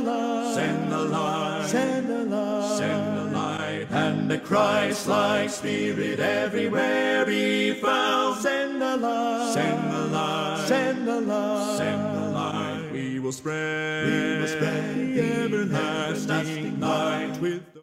light, send the light, send the light, send the light, and the Christ-like Spirit everywhere be found. Send the light, Send the light, send the light, send the light. We will spread the everlasting light with the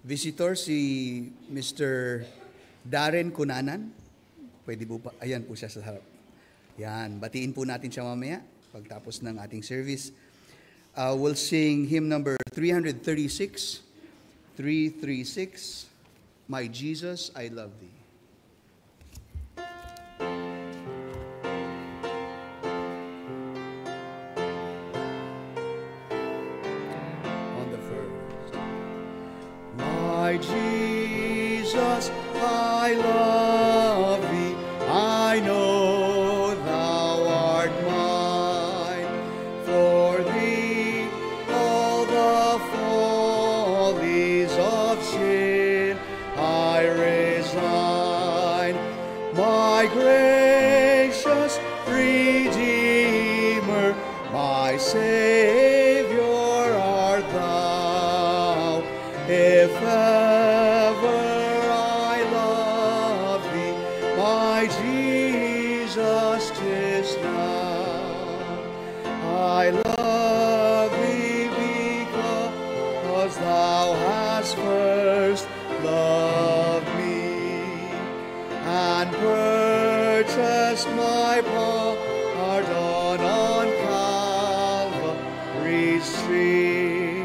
Visitor si Mr. Darren Cunanan. Pwede po pa, ayan po siya sa harap. Yan, batiin po natin siya mamaya pagtapos ng ating service. We'll sing hymn number 336. 336, My Jesus, I Love Thee. On the first. My Jesus, I love Thee. I know Thou art mine. For Thee all the follies of sin I resign. My gracious Redeemer, my Savior art Thou. If ever I love Thee, my Jesus, 'tis now. I love Thee because Thou hast first loved me and purchased my pardon on Calvary's tree.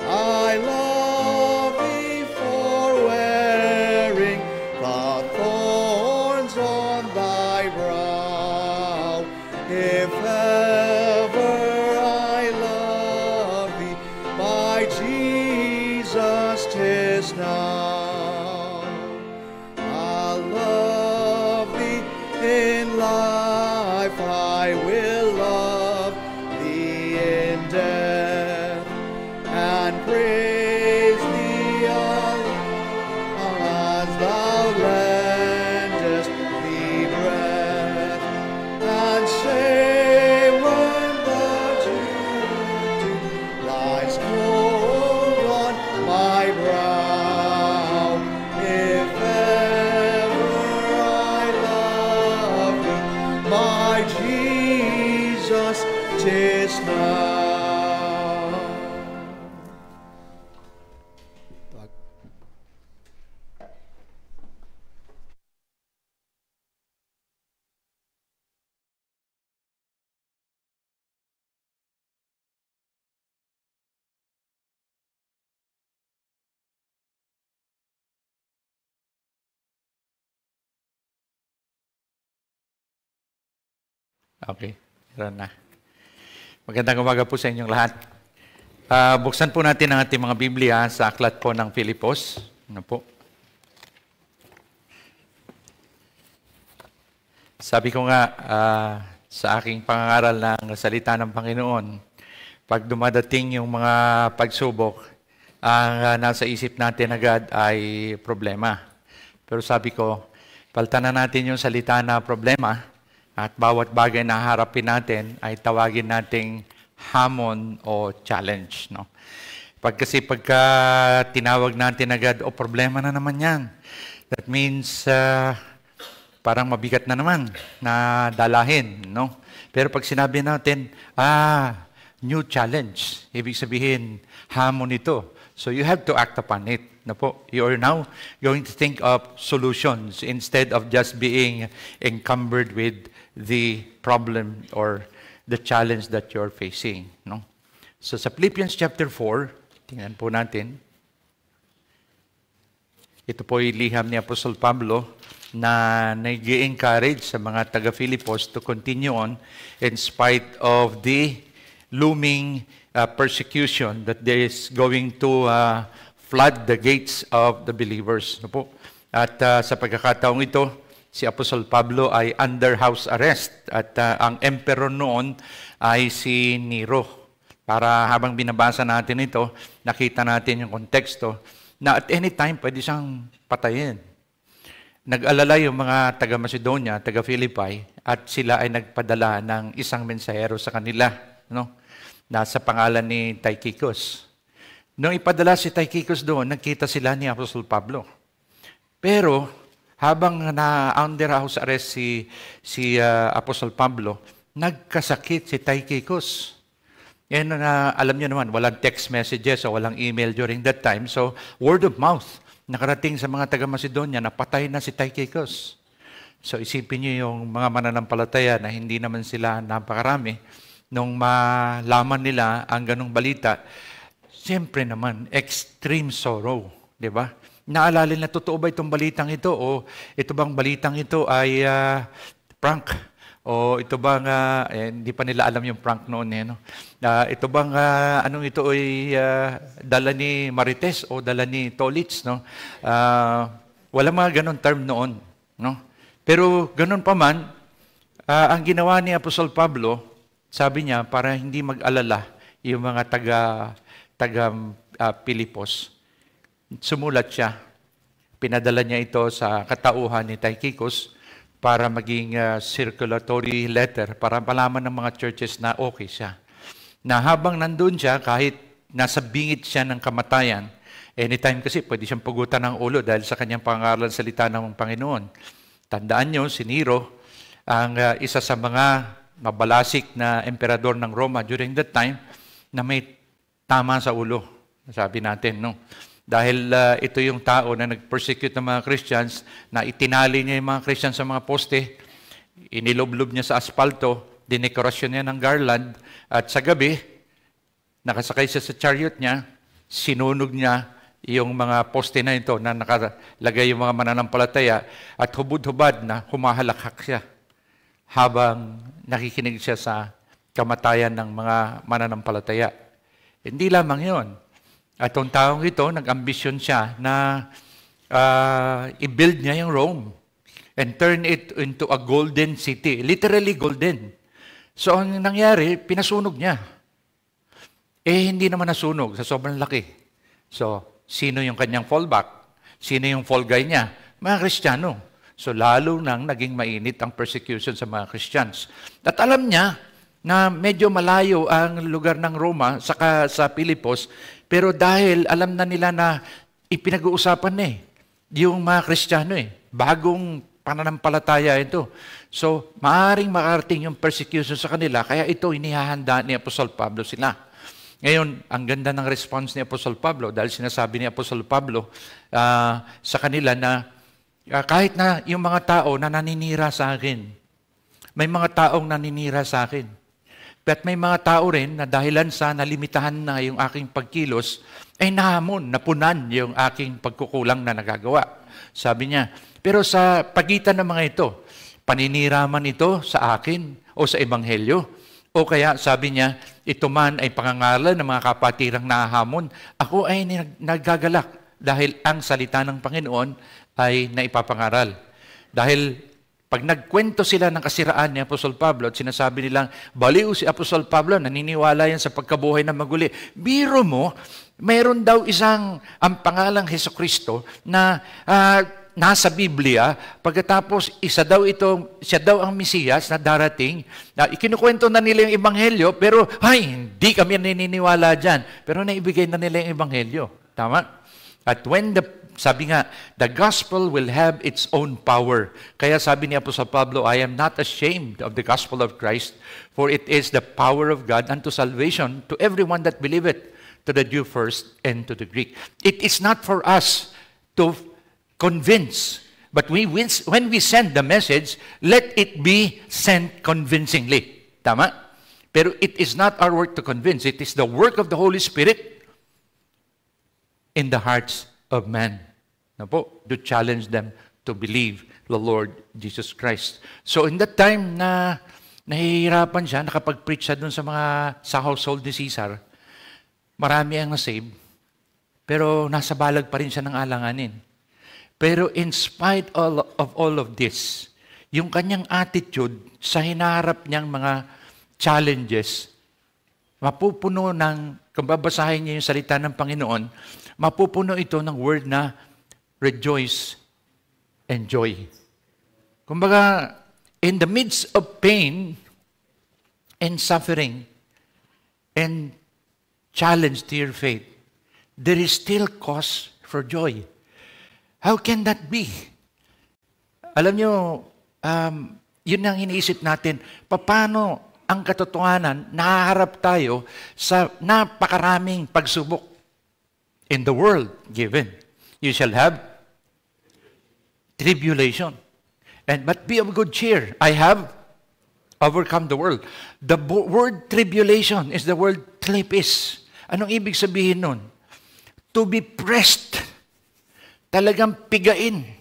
I love Thee for wearing the thorns on Thy brow. If ever I love Thee, my Jesus, 'tis now. I'll love Thee in life, I will love Thee in death, and praise Thee as Thou lendest me breath, and say when the dew lies cold on my brow, if ever I love Thee, my Jesus, 'tis now. Okay, meron na. Magandang umaga po sa inyong lahat. Buksan po natin ang ating mga Biblia sa aklat po ng Filipos. Ano po? Sabi ko nga sa aking pangangaral ng salita ng Panginoon, pag dumadating yung mga pagsubok, ang nasa isip natin agad ay problema. Pero sabi ko, palitan na natin yung salita na problema, at bawat bagay na harapin natin ay tawagin nating hamon o challenge. No? Pagka tinawag natin agad, problema na naman yan. That means parang mabigat na naman na dalahin. No? Pero pag sinabi natin, new challenge, ibig sabihin, hamon ito. So you have to act upon it. Na po, you are now going to think of solutions instead of just being encumbered with the problem or the challenge that you're facing. No? So sa Philippians chapter 4, tingnan po natin. Ito po ay liham ni Apostol Pablo na nag-encourage sa mga taga-Filipos to continue on in spite of the looming persecution that there is going to flood the gates of the believers. No po? At sa pagkakataong ito, si Apostol Pablo ay under house arrest at ang emperor noon ay si Nero. Para habang binabasa natin ito, nakita natin yung konteksto na at any time pwede siyang patayin. Nag-alala yung mga taga-Macedonia, taga-Philippi, at sila ay nagpadala ng isang mensahero sa kanila, no? Nasa pangalan ni Tychicus. Nung ipadala si Tychicus doon, nagkita sila ni Apostol Pablo. Pero habang na-under house arrest si Apostol Pablo, nagkasakit si Tychicus. And alam niyo naman, walang text messages o walang email during that time. So, word of mouth, nakarating sa mga taga-Macedonia na patay na si Tychicus. So, isipin niyo yung mga mananampalataya na hindi naman sila napakarami. Nung malaman nila ang ganong balita, siyempre naman, extreme sorrow. Di ba? Naalala na, totoo ba itong balitang ito? O ito bang balitang ito ay prank? O ito bang, hindi pa nila alam yung prank noon. No? Ito bang, anong ito ay dala ni Marites o dala ni Tolits? No? Wala mga ganon term noon. No? Pero ganon pa man, ang ginawa ni Apostol Pablo, sabi niya, para hindi mag-alala yung mga taga-Pilipos, sumulat siya. Pinadala niya ito sa katauhan ni Tychicus para maging circulatory letter para malaman ng mga churches na okay siya. Na habang nandun siya, kahit nasa bingit siya ng kamatayan, anytime kasi pwede siyang pugutan ng ulo dahil sa kanyang pangaral salita ng Panginoon. Tandaan niyo, si Nero, ang isa sa mga mabalasik na emperador ng Roma during that time na may tama sa ulo. Sabi natin, no? Dahil ito yung tao na nag-persecute ng mga Christians, na itinali niya yung mga Christians sa mga poste, iniloblob niya sa asfalto, dinekorasyon niya ng garland, at sa gabi, nakasakay siya sa chariot niya, sinunog niya yung mga poste na ito na nakalagay yung mga mananampalataya at hubad-hubad na humahalakhak siya habang nakikinig siya sa kamatayan ng mga mananampalataya. Hindi lamang yun. At ang taong ito, nag-ambisyon siya na i-build niya yung Rome and turn it into a golden city. Literally golden. So, ang nangyari, pinasunog niya. Hindi naman nasunog sa sobrang laki. So, sino yung kanyang fallback? Sino yung fall guy niya? Mga Kristiyano. So, lalo nang naging mainit ang persecution sa mga Christians. At alam niya na medyo malayo ang lugar ng Roma sa Pilipos, pero dahil alam na nila na ipinag-uusapan na yung mga Kristiyano bagong pananampalataya ito. So, maaaring makarating yung persecution sa kanila, kaya ito inihahanda ni Apostol Pablo sila. Ngayon, ang ganda ng response ni Apostol Pablo dahil sinasabi ni Apostol Pablo sa kanila na kahit na yung mga tao na naninira sa akin, may mga taong naninira sa akin. At may mga tao rin na dahilan sa nalimitahan na yung aking pagkilos, ay nahamon, napunan yung aking pagkukulang na nagagawa. Sabi niya, pero sa pagitan ng mga ito, paninira man ito sa akin o sa Ebanghelyo, o kaya sabi niya, ito man ay pangangalan ng mga kapatirang nahahamon, ako ay nagagalak dahil ang salita ng Panginoon ay naipapangaral. Dahil pag nagkwento sila ng kasiraan ni Apostol Pablo at sinasabi nilang, baliw si Apostol Pablo, naniniwala yan sa pagkabuhay na maguli. Biro mo, mayroon daw ang pangalang Hesukristo na nasa Biblia, pagkatapos siya daw ang Mesiyas na darating, na ikinukwento na nila yung Ebanghelyo, pero hindi kami naniniwala dyan. Pero naibigay na nila yung Ebanghelyo. Tama? At sabi nga, the gospel will have its own power. Kaya sabi ni Apostol Pablo, I am not ashamed of the gospel of Christ, for it is the power of God unto salvation to everyone that believeth, to the Jew first and to the Greek. It is not for us to convince, but when we send the message, let it be sent convincingly. Tama? Pero it is not our work to convince. It is the work of the Holy Spirit in the hearts of man. To challenge them to believe the Lord Jesus Christ. So in that time na nahihirapan siya, nakapag-preach siya dun sa household ni Caesar, marami ang nasave, pero nasa balag pa rin siya ng alanganin. Pero in spite of all of this, yung kanyang attitude sa hinaharap niyang mga challenges, mapupuno kung babasahin niya yung salita ng Panginoon, mapupuno ito ng word na rejoice and joy. Kumbaga, in the midst of pain and suffering and challenge to your faith, there is still cause for joy. How can that be? Alam nyo, yun ang iniisip natin, paano ang katotohanan, nahaharap tayo sa napakaraming pagsubok. In the world given, you shall have tribulation. But be of good cheer. I have overcome the world. The word tribulation is the word tlepis. Anong ibig sabihin nun? To be pressed. Talagang pigain.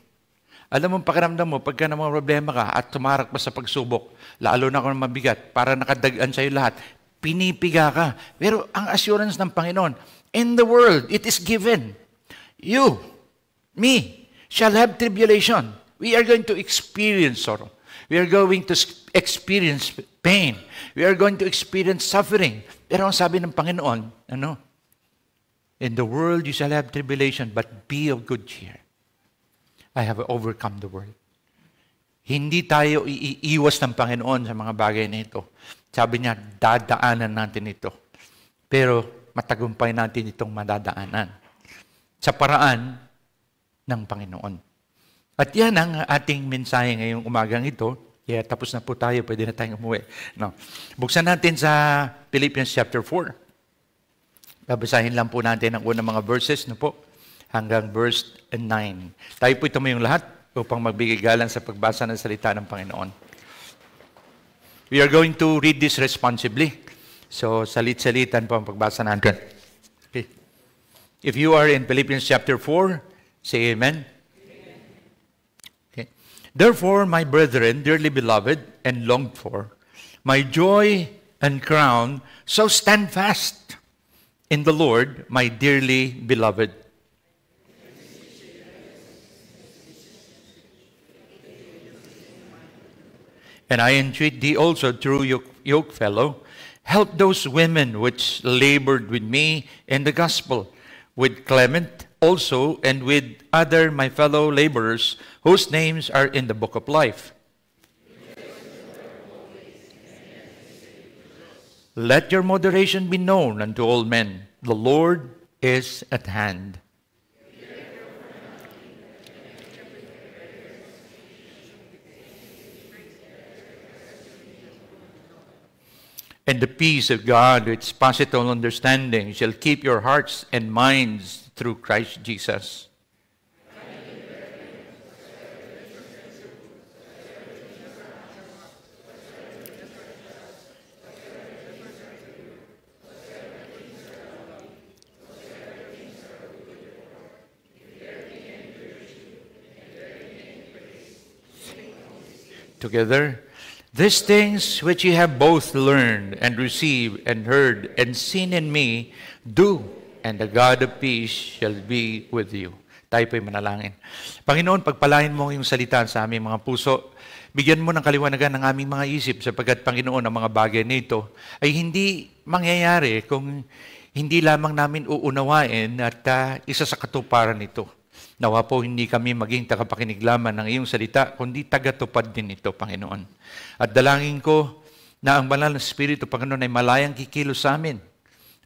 Alam mo, pakiramdam mo, pagka na mga problema ka at tumarak pa sa pagsubok, lalo na kung mabigat, para nakadagaan sa'yo lahat, pinipiga ka. Pero ang assurance ng Panginoon, in the world, it is given. You, me, shall have tribulation. We are going to experience sorrow. We are going to experience pain. We are going to experience suffering. Pero ang sabi ng Panginoon, in the world you shall have tribulation, but be of good cheer. I have overcome the world. Hindi tayo iiwas ng Panginoon sa mga bagay na ito. Sabi niya, dadaanan natin ito. Pero matagumpay natin itong madadaanan sa paraan ng Panginoon. At yan ang ating mensahe ngayong umagang ito. Kaya tapos na po tayo, pwede na tayong umuwi. No. Buksan natin sa Philippians chapter 4. Babasahin lang po natin ang unang mga verses hanggang verse 9. Tayo po tumayong lahat upang magbigay galang sa pagbasa ng salita ng Panginoon. We are going to read this responsibly. So, salit-salitan po ang pagbasa natin. Okay. If you are in Philippians chapter 4, say amen. Okay. Therefore, my brethren, dearly beloved and longed for, my joy and crown, so stand fast in the Lord, my dearly beloved. And I entreat thee also, true yoke fellow, help those women which labored with me in the gospel, with Clement also, and with other my fellow laborers, whose names are in the book of life. Let your moderation be known unto all men. The Lord is at hand. And the peace of God, which passeth all understanding, shall keep your hearts and minds through Christ Jesus. Together, these things which ye have both learned and received and heard and seen in me, do, and the God of peace shall be with you. Tayo po'y manalangin. Panginoon, pagpalain mo yung salita sa aming mga puso. Bigyan mo ng kaliwanagan ng aming mga isip sapagkat, Panginoon, ang mga bagay nito ay hindi mangyayari kung hindi lamang namin uunawain at isa sa katuparan nito. Nawa po hindi kami maging tagapakinig lamang ng iyong salita, kundi tagatupad din ito, Panginoon. At dalangin ko na ang banal na Espiritu, Panginoon, ay malayang kikilos sa amin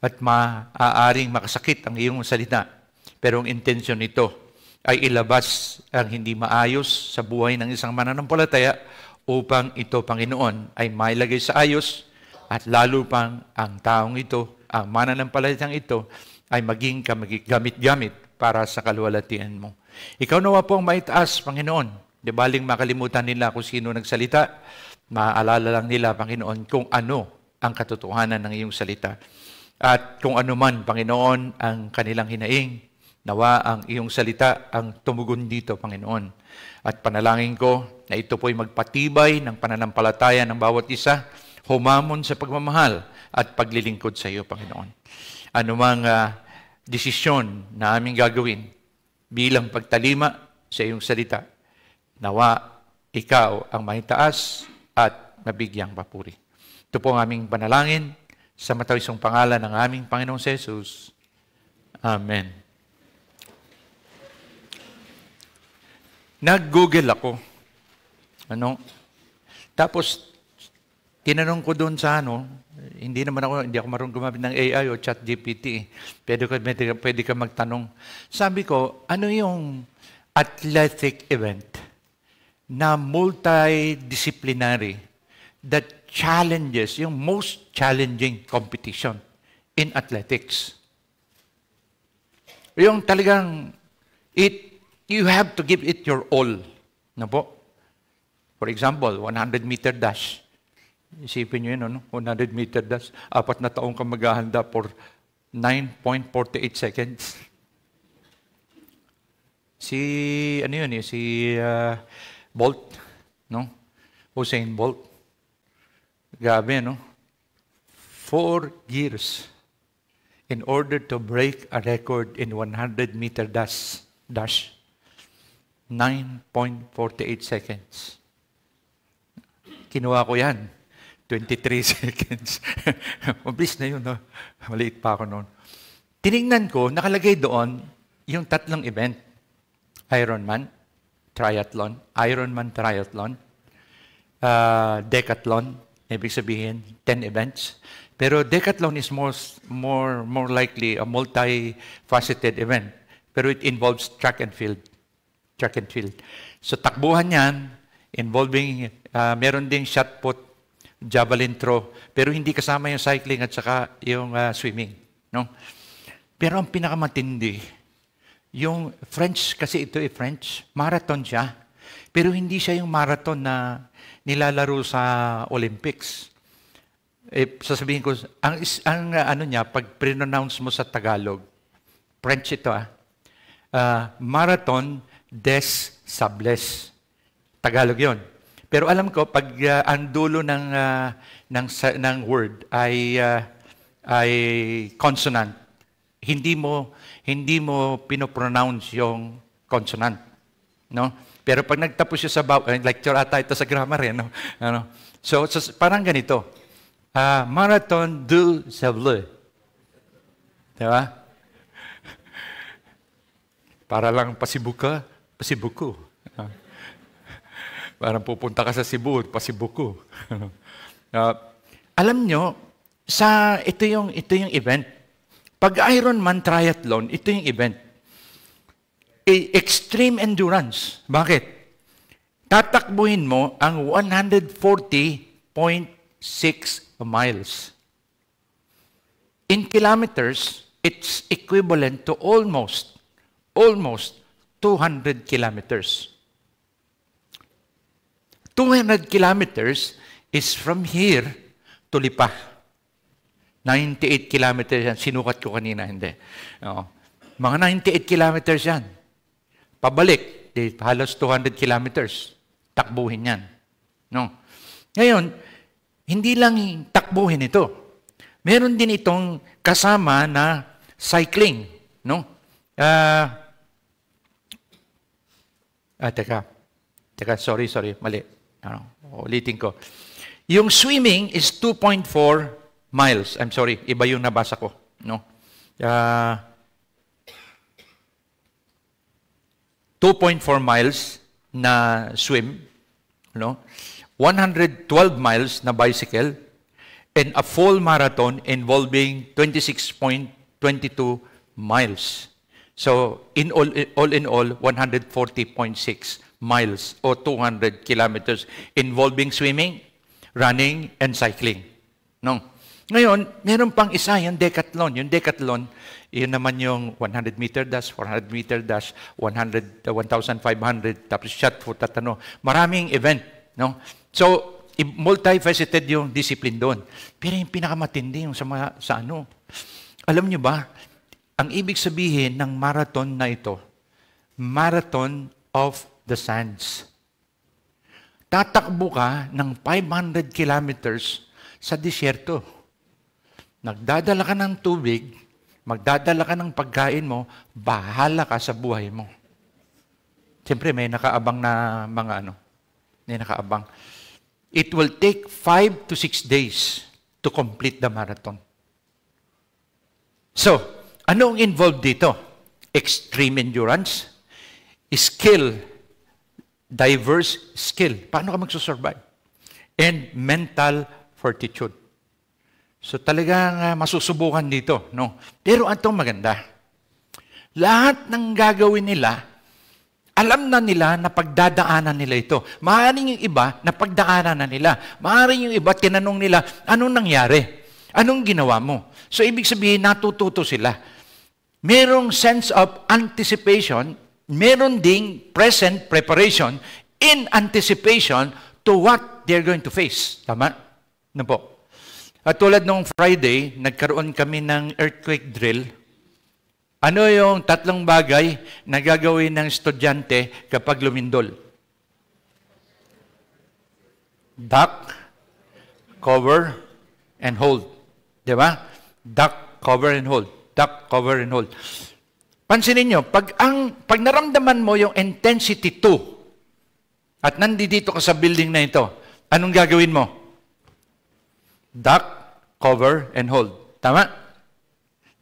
at maaaring makasakit ang iyong salita. Pero ang intensyon nito ay ilabas ang hindi maayos sa buhay ng isang mananampalataya upang ito, Panginoon, ay mailagay sa ayos at lalo pang ang taong ito, ang mananampalatayang ito, ay maging gamit-gamit para sa kaluwalhatian mo. Ikaw nawa po ang maitaas, Panginoon. Di baling makalimutan nila kung sino nagsalita, maaalala lang nila, Panginoon, kung ano ang katotohanan ng iyong salita. At kung ano man, Panginoon, ang kanilang hinaing, nawa ang iyong salita ang tumugon dito, Panginoon. At panalangin ko na ito po'y magpatibay ng pananampalataya ng bawat isa, humamon sa pagmamahal at paglilingkod sa iyo, Panginoon. Anumang desisyon na aming gagawin bilang pagtalima sa iyong salita, nawa ikaw ang maitaas at mabigyang papuri. Ito po ang aming panalangin sa matawisang pangalan ng aming Panginoong Jesus. Amen. Nag-Google ako. Tapos, tinanong ko doon sa hindi ako marunong gumamit ng AI o ChatGPT. Pwede ka magtanong. Sabi ko, ano yung athletic event na multidisciplinary that challenges, yung most challenging competition in athletics. Yung talagang, you have to give it your all. No po? For example, 100-meter dash. Isipin nyo yun, no? 100-meter dash. 4 na taong ka maghahanda for 9.48 seconds. Si Bolt, no? Usain Bolt. Grabe, no? 4 years in order to break a record in 100-meter dash. 9.48 seconds. Kinuha ko yan. 23 seconds. Mabilis na yun, no? Maliit pa ako noon. Tinignan ko, nakalagay doon yung 3 event. Ironman, triathlon, decathlon, ibig sabihin 10 events. Pero decathlon is more likely a multi-faceted event. Pero it involves track and field. So takbuhan yan, involving, meron ding shot put, javelin throw, pero hindi kasama yung cycling at saka yung swimming. No? Pero ang pinakamatindi, yung French, kasi ito French, marathon siya. Pero hindi siya yung marathon na nilalaro sa Olympics. Sasabihin ko, ano niya, pag pre-pronounce mo sa Tagalog, French ito Marathon des Sables. Tagalog yon. Pero alam ko, pag ang dulo ng word ay consonant, hindi mo pinopronounce yung consonant. No? Pero pag nagtapos siya sa lecture ata ito sa grammar, no? So parang ganito. Marathon du Sables. Diba? Para lang pasibuka, pasibuko. Parang pupunta ka sa Cebu, pasibuko. Alam nyo, ito yung event. Pag Ironman triathlon, ito yung event. Extreme endurance. Bakit? Tatakbuhin mo ang 140.6 miles. In kilometers, it's equivalent to almost 200 kilometers. 200 kilometers is from here to Lipa. 98 kilometers yan. Sinukat ko kanina, hindi. Mga 98 kilometers yan. Pabalik, halos 200 kilometers. Takbuhin yan. No? Ngayon, hindi lang takbuhin ito. Meron din itong kasama na cycling. No? Teka, sorry, mali. Ulitin ko. Yung swimming is 2.4 miles. I'm sorry, iba yung nabasa ko. No? 2.4 miles na swim, no? 112 miles na bicycle, and a full marathon involving 26.22 miles. So, all in all, 140.6 miles o 200 kilometers involving swimming, running, and cycling. No? Ngayon, meron pang isa, yung decathlon. Yung decathlon, yun naman yung 100-meter dash, 400-meter dash, 1,500, tapos shot put at ano. Maraming event. No? So, multifaceted yung discipline doon. Pero yung pinakamatindi yung sa ano. Alam nyo ba, ang ibig sabihin ng marathon na ito, Marathon of the Sands. Tatakbo ka ng 500 kilometers sa disyerto. Nagdadala ka ng tubig, magdadala ka ng pagkain mo, bahala ka sa buhay mo. Siyempre, may nakaabang na mga may nakaabang. It will take 5 to 6 days to complete the marathon. So, anong involved dito? Extreme endurance, skill, diverse skill. Paano ka magsusurvive? And mental fortitude. So talagang masusubukan dito. No? Pero atong maganda. Lahat ng gagawin nila Alam na nila na pagdadaanan nila ito. Maaaring yung iba na pagdaanan na nila. Maaaring yung iba tinanong nila, anong nangyari? Anong ginawa mo? So ibig sabihin, natututo sila. Merong sense of anticipation, meron ding present preparation in anticipation to what they're going to face. Tama? Ano po? At tulad nung Friday, nagkaroon kami ng earthquake drill. Ano yung 3 bagay na gagawin ng estudyante kapag lumindol? Duck, cover, and hold. Di ba? Duck, cover, and hold. Duck, cover, and hold. Pansinin nyo, pag naramdaman mo yung intensity 2 at nandito ka sa building na ito, anong gagawin mo? Duck, cover, and hold. Tama?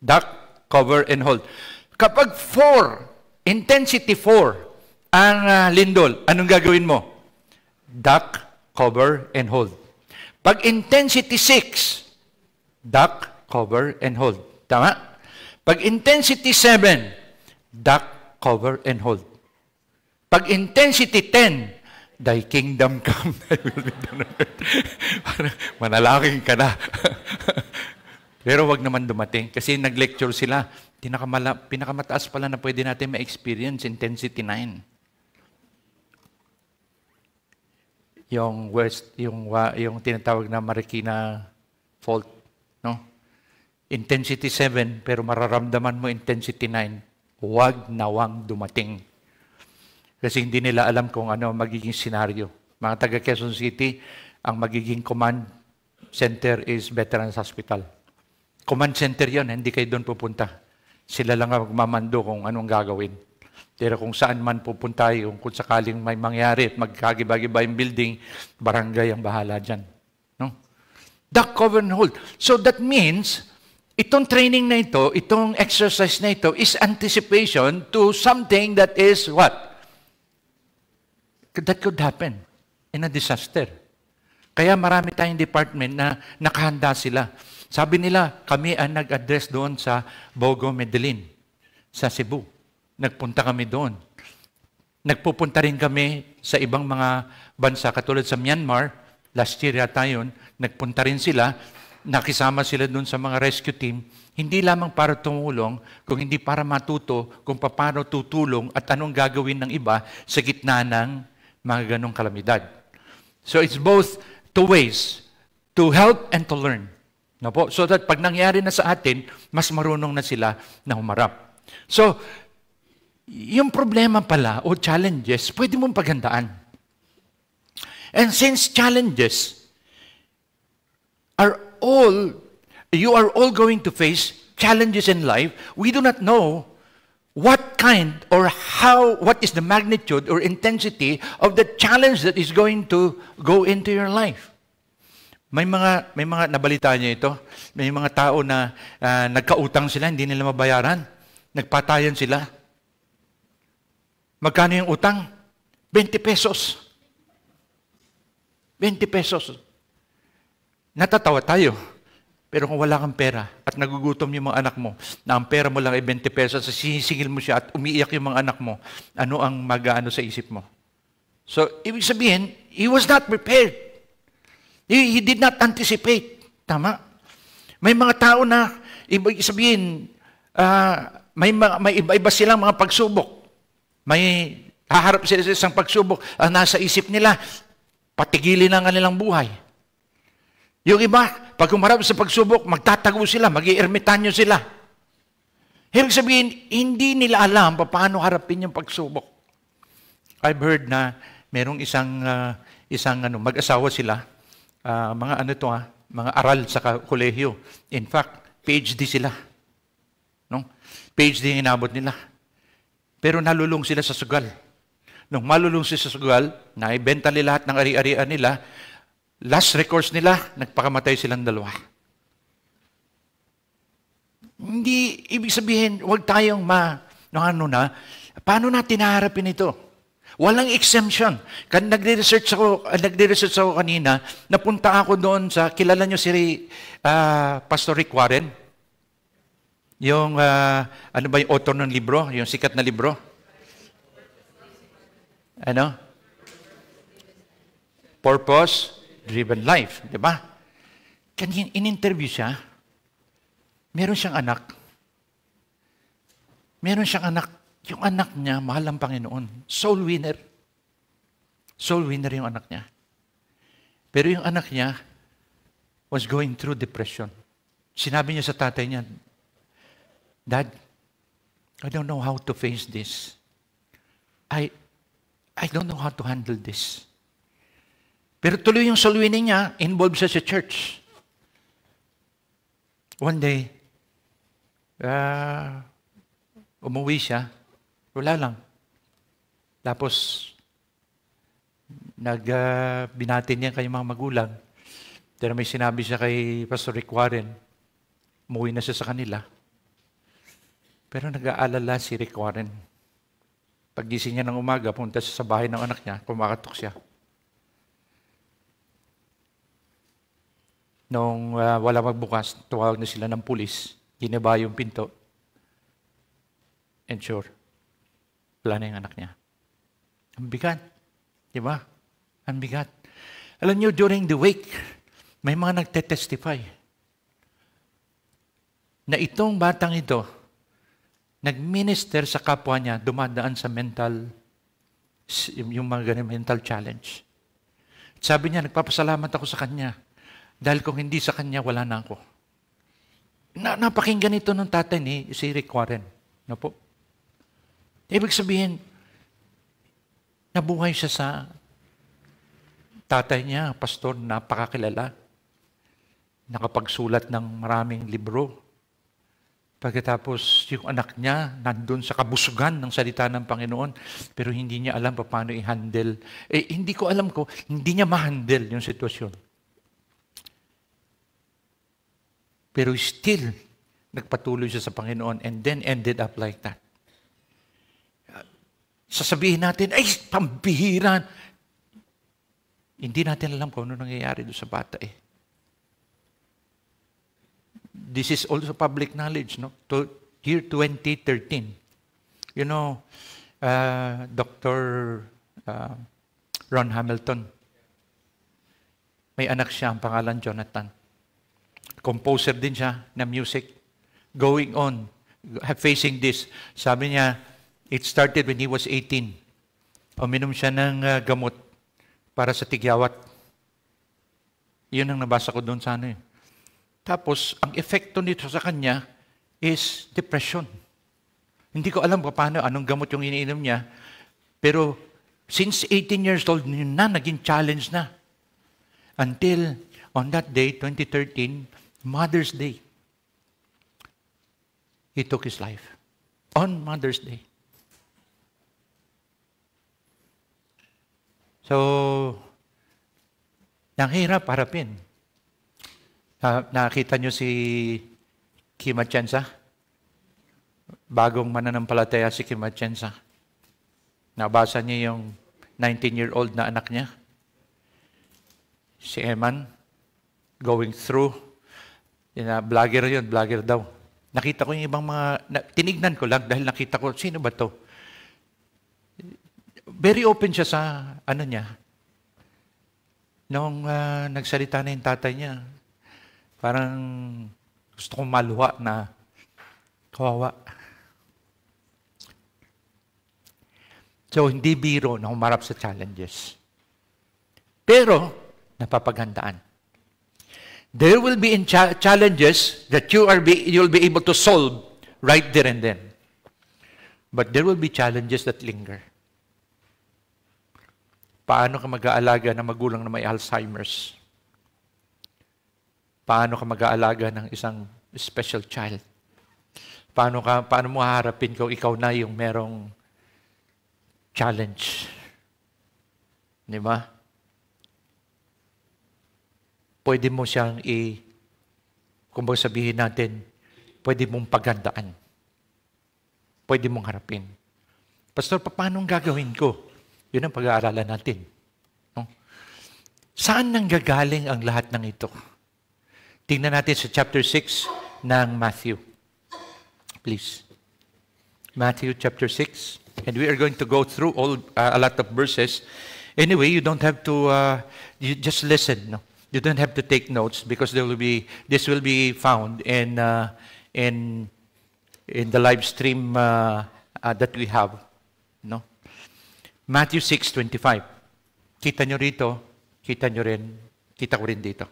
Duck, cover, and hold. Kapag 4, intensity 4, ang lindol, anong gagawin mo? Duck, cover, and hold. Pag intensity 6, duck, cover, and hold. Tama? Pag intensity 7, duck, cover, and hold. Pag intensity 10, thy kingdom come, thy will be done on earth. Manalangin ka na. Pero wag naman dumating kasi nag-lecture sila. Pinakamataas pala na pwede natin ma-experience, intensity 9. Yung tinatawag na Marikina fault, no? Intensity 7, pero mararamdaman mo intensity 9. Wag nawang dumating. Kasi hindi nila alam kung ano magiging senaryo. Mga taga Quezon City, ang magiging command center is Veterans Hospital. Command center yon, hindi kayo doon pupunta. Sila lang ang magmamando kung anong gagawin. Pero kung saan man pupunta yung kung sakaling may mangyari at magkagiba-giba yung building, barangay ang bahala dyan. No? Duck, cover, and hold. So that means, itong training na ito, itong exercise na ito, is anticipation to something that is what? That could happen in a disaster. Kaya marami tayong department na nakahanda sila. Sabi nila, kami ang nag-address doon sa Bogo, Medellin, sa Cebu. Nagpunta kami doon. Nagpupunta rin kami sa ibang mga bansa, katulad sa Myanmar, last year yata yun, nagpunta rin sila, nakisama sila doon sa mga rescue team, hindi lamang para tumulong, kung hindi para matuto kung paano tutulong at anong gagawin ng iba sa gitna ng mga ganong kalamidad. So it's both two ways, to help and to learn. No po? So that pag nangyari na sa atin, mas marunong na sila na humarap. So, yung problema pala o challenges, pwede mong paghandaan. And since challenges you are all going to face challenges in life, we do not know what kind or what is the magnitude or intensity of the challenge that is going to go into your life. May mga nabalita niyo ito. May mga tao na nagkautang sila, hindi nila mabayaran. Nagpatayan sila. Magkano yung utang? 20 pesos. 20 pesos. Natatawa tayo. Pero kung wala kang pera at nagugutom yung mga anak mo, na ang pera mo lang ay 20 pesos, sinisingil mo siya at umiiyak yung mga anak mo, ano ang mag-aano sa isip mo? So, ibig sabihin, he was not prepared. He did not anticipate. Tama? May mga tao na, ibig sabihin, may iba-iba silang mga pagsubok. May haharap sila sa isang pagsubok, nasa isip nila, patigilin ang kanilang buhay. Yung iba, pag humarap sa pagsubok, magtatago sila, mag-i-ermitanyo sila. Ibig sabihin, hindi nila alam paano harapin yung pagsubok. I've heard na merong isang mag-asawa sila, mga aral sa kolehiyo. In fact, PhD sila. No? PhD yung inabot nila. Pero nalulung sila sa sugal. Nung malulung sila sa sugal, naibenta nila lahat ng ari-arian nila, last recourse nila, nagpakamatay silang dalawa. Hindi, ibig sabihin, huwag tayong paano natin haharapin ito? Walang exemption. Nagre-research ako kanina, napunta ako doon kilala nyo si Pastor Rick Warren? Yung, yung author ng libro, yung sikat na libro? Ano? Purpose-driven life. Di ba? Kanya in-interview siya, meron siyang anak. Meron siyang anak. Yung anak niya, mahal ang Panginoon. Soul winner. Soul winner yung anak niya. Pero yung anak niya was going through depression. Sinabi niya sa tatay niya, Dad, I don't know how to face this. I don't know how to handle this. Pero tuloy yung soul winning niya, involved siya sa church. One day, umuwi siya, wala lang. Tapos, binatin niya kayong mga magulang. Pero may sinabi siya kay Pastor Rick Warren, umuwi na siya sa kanila. Pero nag-aalala si Rick Warren. Paggising niya ng umaga, punta siya sa bahay ng anak niya, kumakatok siya. Nung wala magbukas, tuwag na sila ng pulis, ginaba yung pinto, and sure, wala na yung anak niya. Ang bigat. Di ba? Ang bigat. Alam niyo, during the wake, may mga nagtetestify na itong batang ito, nag-minister sa kapwa niya, dumadaan sa yung mga ganun, mental challenge. Sabi niya, nagpapasalamat ako sa kanya. Dahil kung hindi sa kanya, wala na ako. Napakinggan ito ng tatay ni si Rick Warren. No po? Ibig sabihin, nabuhay siya sa tatay niya, pastor, napakakilala. Nakapagsulat ng maraming libro. Pagkatapos, yung anak niya, nandun sa kabusugan ng salita ng Panginoon, pero hindi niya alam paano i-handle. Hindi ko alam ko, hindi niya ma-handle yung sitwasyon. Pero still, nagpatuloy siya sa Panginoon and then ended up like that. Sasabihin natin, ay, pambihiran. Hindi natin alam kung ano nangyayari doon sa bata eh. This is also public knowledge, no? Year 2013. You know, Dr. Ron Hamilton, may anak siya, ang pangalan Jonathan. Composer din siya na music. Going on, facing this. Sabi niya, it started when he was 18. Uminom siya ng gamot para sa tigyawat. Yun ang nabasa ko doon sa ano eh. Tapos, ang epekto nito sa kanya is depression. Hindi ko alam paano, anong gamot yung iniinom niya. Pero, since 18 years old, yun na, naging challenge na. Until, on that day, 2013, Mother's Day, he took his life. On Mother's Day. So, nanghirap harapin. Nakita niyo si Kim Atienza? Bagong mananampalataya si Kim Atienza. Nabasa niya yung 19-year-old na anak niya. Si Eman, going through. Vlogger yun, vlogger daw. Nakita ko yung ibang mga, tinignan ko lang dahil nakita ko, sino ba to? Very open siya sa, ano niya. Nung nagsalita na yung tatay niya, parang gusto kong maluha na kawawa. So, hindi biro na humarap sa challenges. Pero, napapaghandaan. There will be challenges that you'll be able to solve right there and then. But there will be challenges that linger. Paano ka mag-aalaga ng magulang na may Alzheimer's? Paano ka mag-aalaga ng isang special child? Paano mo haharapin kung ikaw na yung merong challenge? Di ba? Pwede mo siyang kung ba sabihin natin, pwede mong paghandaan. Pwede mong harapin. Pastor, paano gagawin ko? Yun ang pag-aaralan natin. No? Saan nanggagaling ang lahat ng ito? Tingnan natin sa chapter 6 ng Matthew. Please. Matthew chapter 6. And we are going to go through a lot of verses. Anyway, you don't have to, you just listen. No? You don't have to take notes because this will be found in the live stream that we have. No? Matthew 6:25. Kita nyo rito, kita ko rin dito.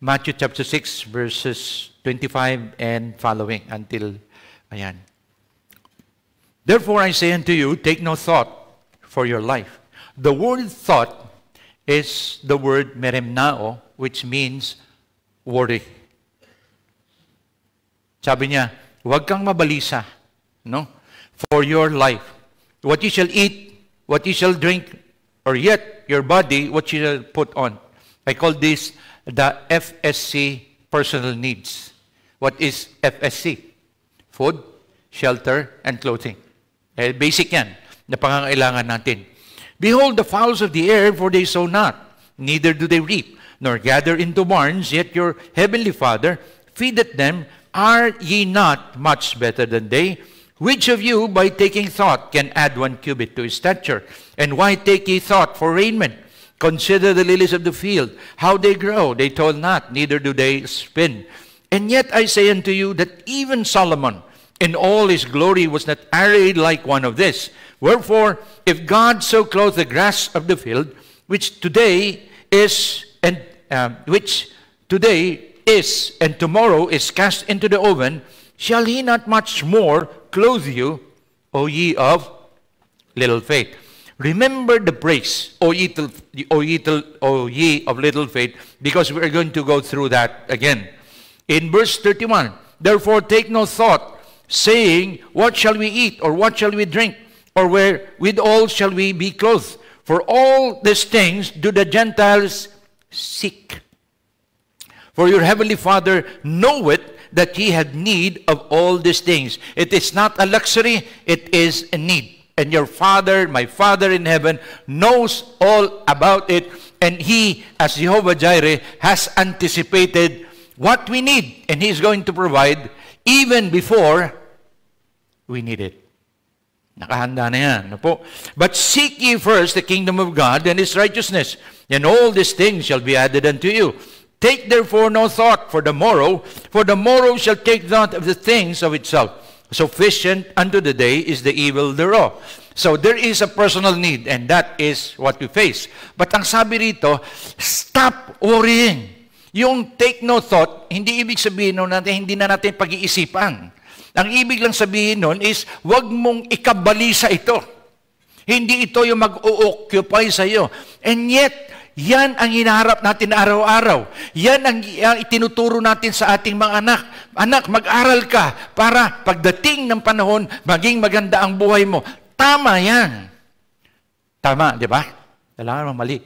Matthew chapter 6 verses 25 and following until, ayan. Therefore I say unto you, take no thought for your life. The word thought is the word meremnao, which means worry. Sabi niya, huwag kang mabalisa, no? For your life. What you shall eat, what you shall drink, or yet your body, what you shall put on. I call this the FSC personal needs. What is FSC? Food, shelter, and clothing. Basic yan, na pangangailangan natin. Behold the fowls of the air, for they sow not, neither do they reap, nor gather into barns, yet your heavenly Father feedeth them. Are ye not much better than they? Which of you, by taking thought, can add 1 cubit to his stature? And why take ye thought for raiment? Consider the lilies of the field, how they grow. They toil not, neither do they spin. And yet I say unto you that even Solomon, in all his glory, was not arrayed like one of this. Wherefore, if God so clothe the grass of the field, which today is and tomorrow is cast into the oven, shall he not much more clothe you, O ye of little faith? Remember the praise, O ye of little faith, because we are going to go through that again. In verse 31, therefore take no thought, saying, what shall we eat, or what shall we drink, or wherewithal shall we be clothed? For all these things do the Gentiles seek. For your heavenly Father knoweth that ye have need of all these things. It is not a luxury, it is a need. And your Father, my Father in heaven, knows all about it. And He, as Jehovah Jireh, has anticipated what we need. And He is going to provide even before we need it. Nakahanda na yan. No po? But seek ye first the kingdom of God and His righteousness, and all these things shall be added unto you. Take therefore no thought for the morrow shall take thought of the things of itself. Sufficient unto the day is the evil thereof. So there is a personal need, and that is what we face. But ang sabi rito, stop worrying. Yung take no thought, hindi ibig sabihin nun natin, hindi na natin pag-iisipan. Ang ibig lang sabihin nun is, wag mong ikabalisa ito. Hindi ito yung mag-o-occupy sa iyo. And yet, yan ang hinaharap natin araw-araw. Yan ang itinuturo natin sa ating mga anak. Anak, mag-aral ka para pagdating ng panahon, maging maganda ang buhay mo. Tama yan. Tama, di ba? Kailangan mo mali.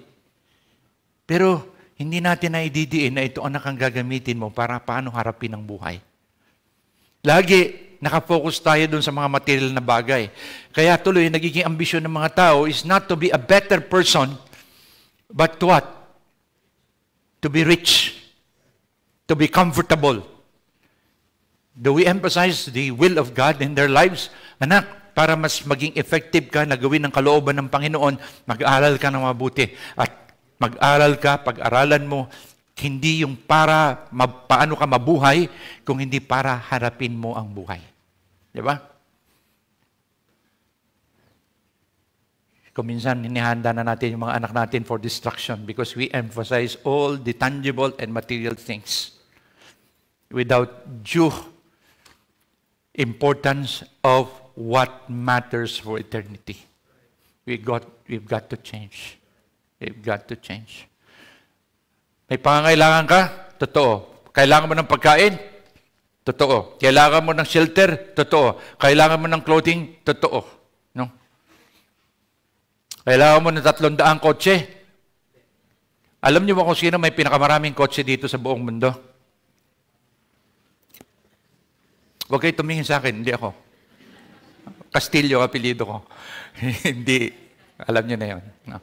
Pero hindi natin naididiin na ito anak ang gagamitin mo para paano harapin ang buhay. Lagi nakafocus tayo dun sa mga material na bagay. Kaya tuloy, nagiging ambisyon ng mga tao is not to be a better person, but to what? To be rich. To be comfortable. Do we emphasize the will of God in their lives? Anak, para mas maging effective ka na gawin ang kalooban ng Panginoon, mag-aaral ka ng mabuti. At mag-aral ka, pag-aralan mo, hindi yung para paano ka mabuhay, kung hindi para harapin mo ang buhay. Di ba? Kung minsan, hinihanda na natin yung mga anak natin for destruction because we emphasize all the tangible and material things without due importance of what matters for eternity. We've got to change. We've got to change. May pangangailangan ka? Totoo. Kailangan mo ng pagkain? Totoo. Kailangan mo ng shelter? Totoo. Kailangan mo ng clothing? Totoo. No? Kailangan mo ng 300 kotse? Alam niyo ba kung sino may pinakamaraming kotse dito sa buong mundo? Huwag kayo tumingin sa akin, hindi ako. Castillo, apelido ko. Hindi. Alam niyo na yun. No?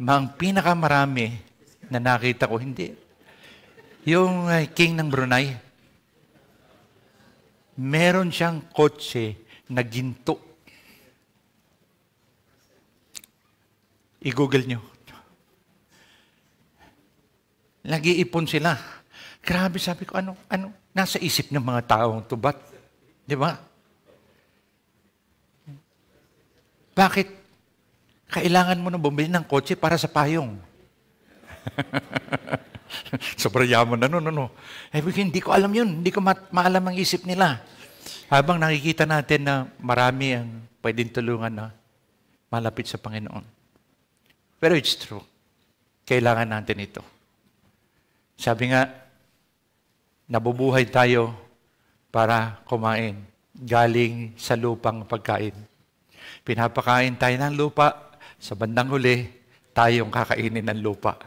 Ang pinakamarami na nakita ko, hindi. Yung king ng Brunei, meron siyang kotse na ginto. I-google nyo. Nag-iipon sila. Grabe, sabi ko, ano, nasa isip ng mga taong tubat? Di ba? Bakit? Kailangan mo na bumili ng kotse para sa payong. Sobrang yaman na, no. Hindi ko alam yun. Hindi ko maalam ang isip nila. Habang nakikita natin na marami ang pwedeng tulungan na malapit sa Panginoon. Pero it's true. Kailangan natin ito. Sabi nga, nabubuhay tayo para kumain galing sa lupang pagkain. Pinapakain tayo ng lupa, sa bandang huli, tayong kakainin ng lupa.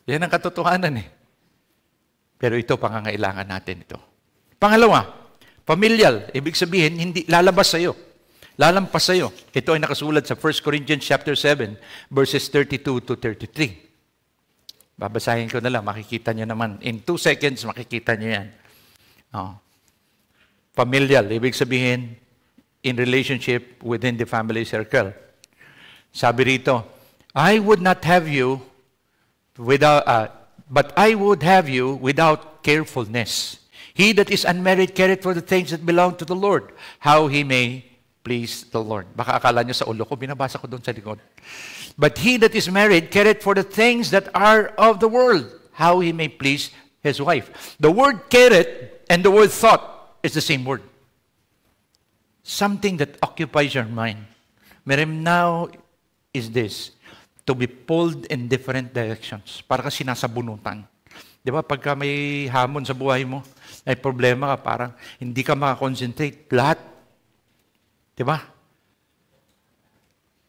Yan ang katotohanan eh. Pero ito, pangangailangan natin ito. Pangalawa, familial. Ibig sabihin, hindi lalabas sa'yo. Lalampas sa'yo. Ito ay nakasulat sa 1 Corinthians chapter 7, verses 32 to 33. Babasahin ko na lang, makikita nyo naman. In 2 seconds, makikita nyo yan. Familial, ibig sabihin, in relationship within the family circle. Sabi rito, I would not have you without, but I would have you without carefulness. He that is unmarried careth for the things that belong to the Lord, how he may please the Lord. Baka akala nyo sa ulo ko, binabasa ko doon sa likod. But he that is married careth for the things that are of the world, how he may please his wife. The word careth and the word thought is the same word. Something that occupies your mind. Meron now is this, to be pulled in different directions. Para ka sinasabunutan. Di ba, pagka may hamon sa buhay mo, may problema ka, parang hindi ka makakonsentrate. Lahat. Di ba?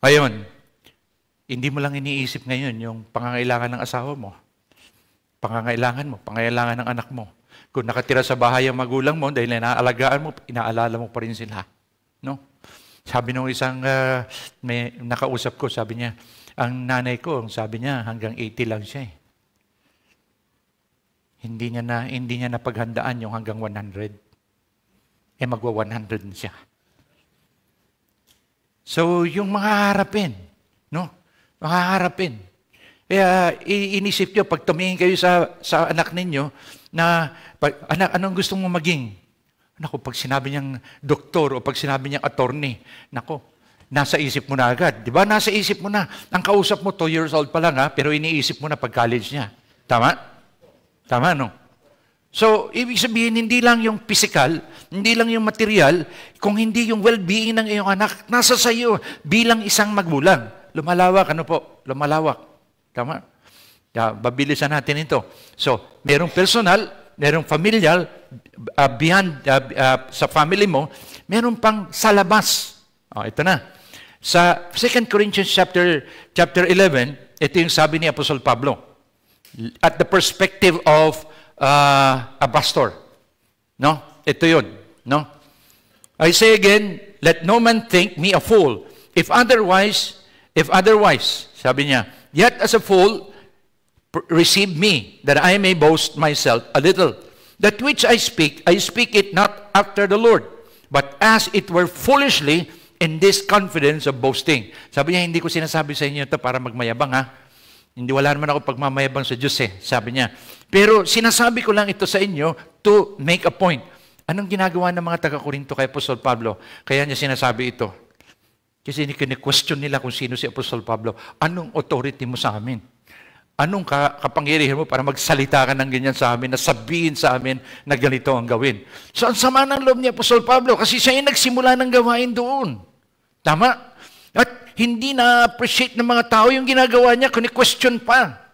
Ayun, hindi mo lang iniisip ngayon yung pangangailangan ng asawa mo, pangangailangan ng anak mo. Kung nakatira sa bahay ang magulang mo, dahil inaalagaan mo, inaalala mo pa rin sila. No? Sabi nung isang may nakausap ko, sabi niya, ang nanay ko, sabi niya, hanggang 80 lang siya eh. Hindi niya napaghandaan yung hanggang 100. Magwa 100 na siya. So, yung mga harapin, no? Makaharapin. Kaya inisip nyo, pag tumingin kayo sa anak ninyo, na, anak, anong gusto mo maging? Nako, pag sinabi niyang doktor o pag sinabi niyang attorney, nako, nasa isip mo na agad. Di ba? Nasa isip mo na. Ang kausap mo, 2 years old pa lang ha, pero iniisip mo na pag college niya. Tama? Tama, no? So, ibig sabihin, hindi lang yung physical, hindi lang yung material, kung hindi yung well-being ng iyong anak, nasa sayo bilang isang magulang. Lumalawak, ano po? Lumalawak. Tama? Babilisan natin ito. So, merong personal, merong familial, beyond, sa family mo, merong pang sa labas. Ito na. Sa 2 Corinthians chapter 11, ito yung sabi ni Apostol Pablo. At the perspective of a pastor. No? Ito yun. No? I say again, let no man think me a fool. If otherwise, sabi niya, yet as a fool, receive me, that I may boast myself a little. That which I speak it not after the Lord, but as it were foolishly in this confidence of boasting. Sabi niya, hindi ko sinasabi sa inyo ito para magmayabang ha. Hindi, wala naman ako pagmamayabang sa Diyos eh, sabi niya. Pero sinasabi ko lang ito sa inyo to make a point. Anong ginagawa ng mga taga-Korinto kay Apostol Pablo? Kaya niya sinasabi ito. Kasi question nila kung sino si Apostol Pablo. Anong authority mo sa amin? Anong kapangyarihan mo para magsalita ka ng ganyan sa amin, na sabihin sa amin na ganito ang gawin? So, ang sama ng loob ni Apostol Pablo kasi siya yung nagsimula ng gawain doon. Tama? At hindi na-appreciate ng mga tao yung ginagawa niya, kuni-question pa.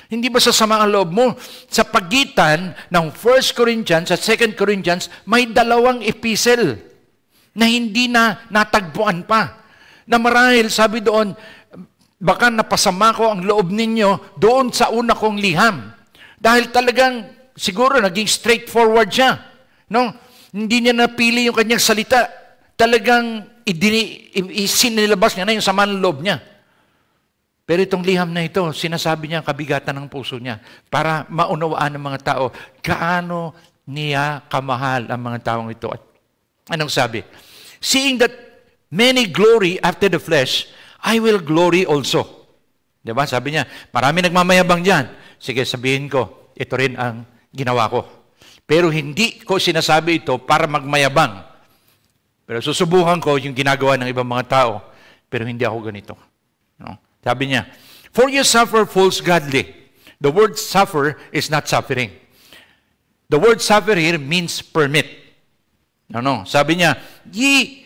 Hindi ba sa sama ang loob mo? Sa pagitan ng 1 Corinthians at 2 Corinthians, may 2 epistle na hindi na natagpuan pa. Na marahil, sabi doon, baka napasama ko ang loob ninyo doon sa una kong liham. Dahil talagang, siguro, naging straightforward siya. No? Hindi niya napili yung kanyang salita. Talagang isinilabas niya na yung sama ng loob niya. Pero itong liham na ito, sinasabi niya ang kabigatan ng puso niya para maunawaan ng mga tao gaano niya kamahal ang mga taong ito. Anong sabi? Seeing that many glory after the flesh, I will glory also. Diba? Sabi niya, marami nagmamayabang dyan. Sige, sabihin ko, ito rin ang ginawa ko. Pero hindi ko sinasabi ito para magmayabang. Pero susubukan ko yung ginagawa ng ibang mga tao. Pero hindi ako ganito. No? Sabi niya, for you suffer fools gladly. The word suffer is not suffering. The word suffer here means permit. No. Sabi niya, ye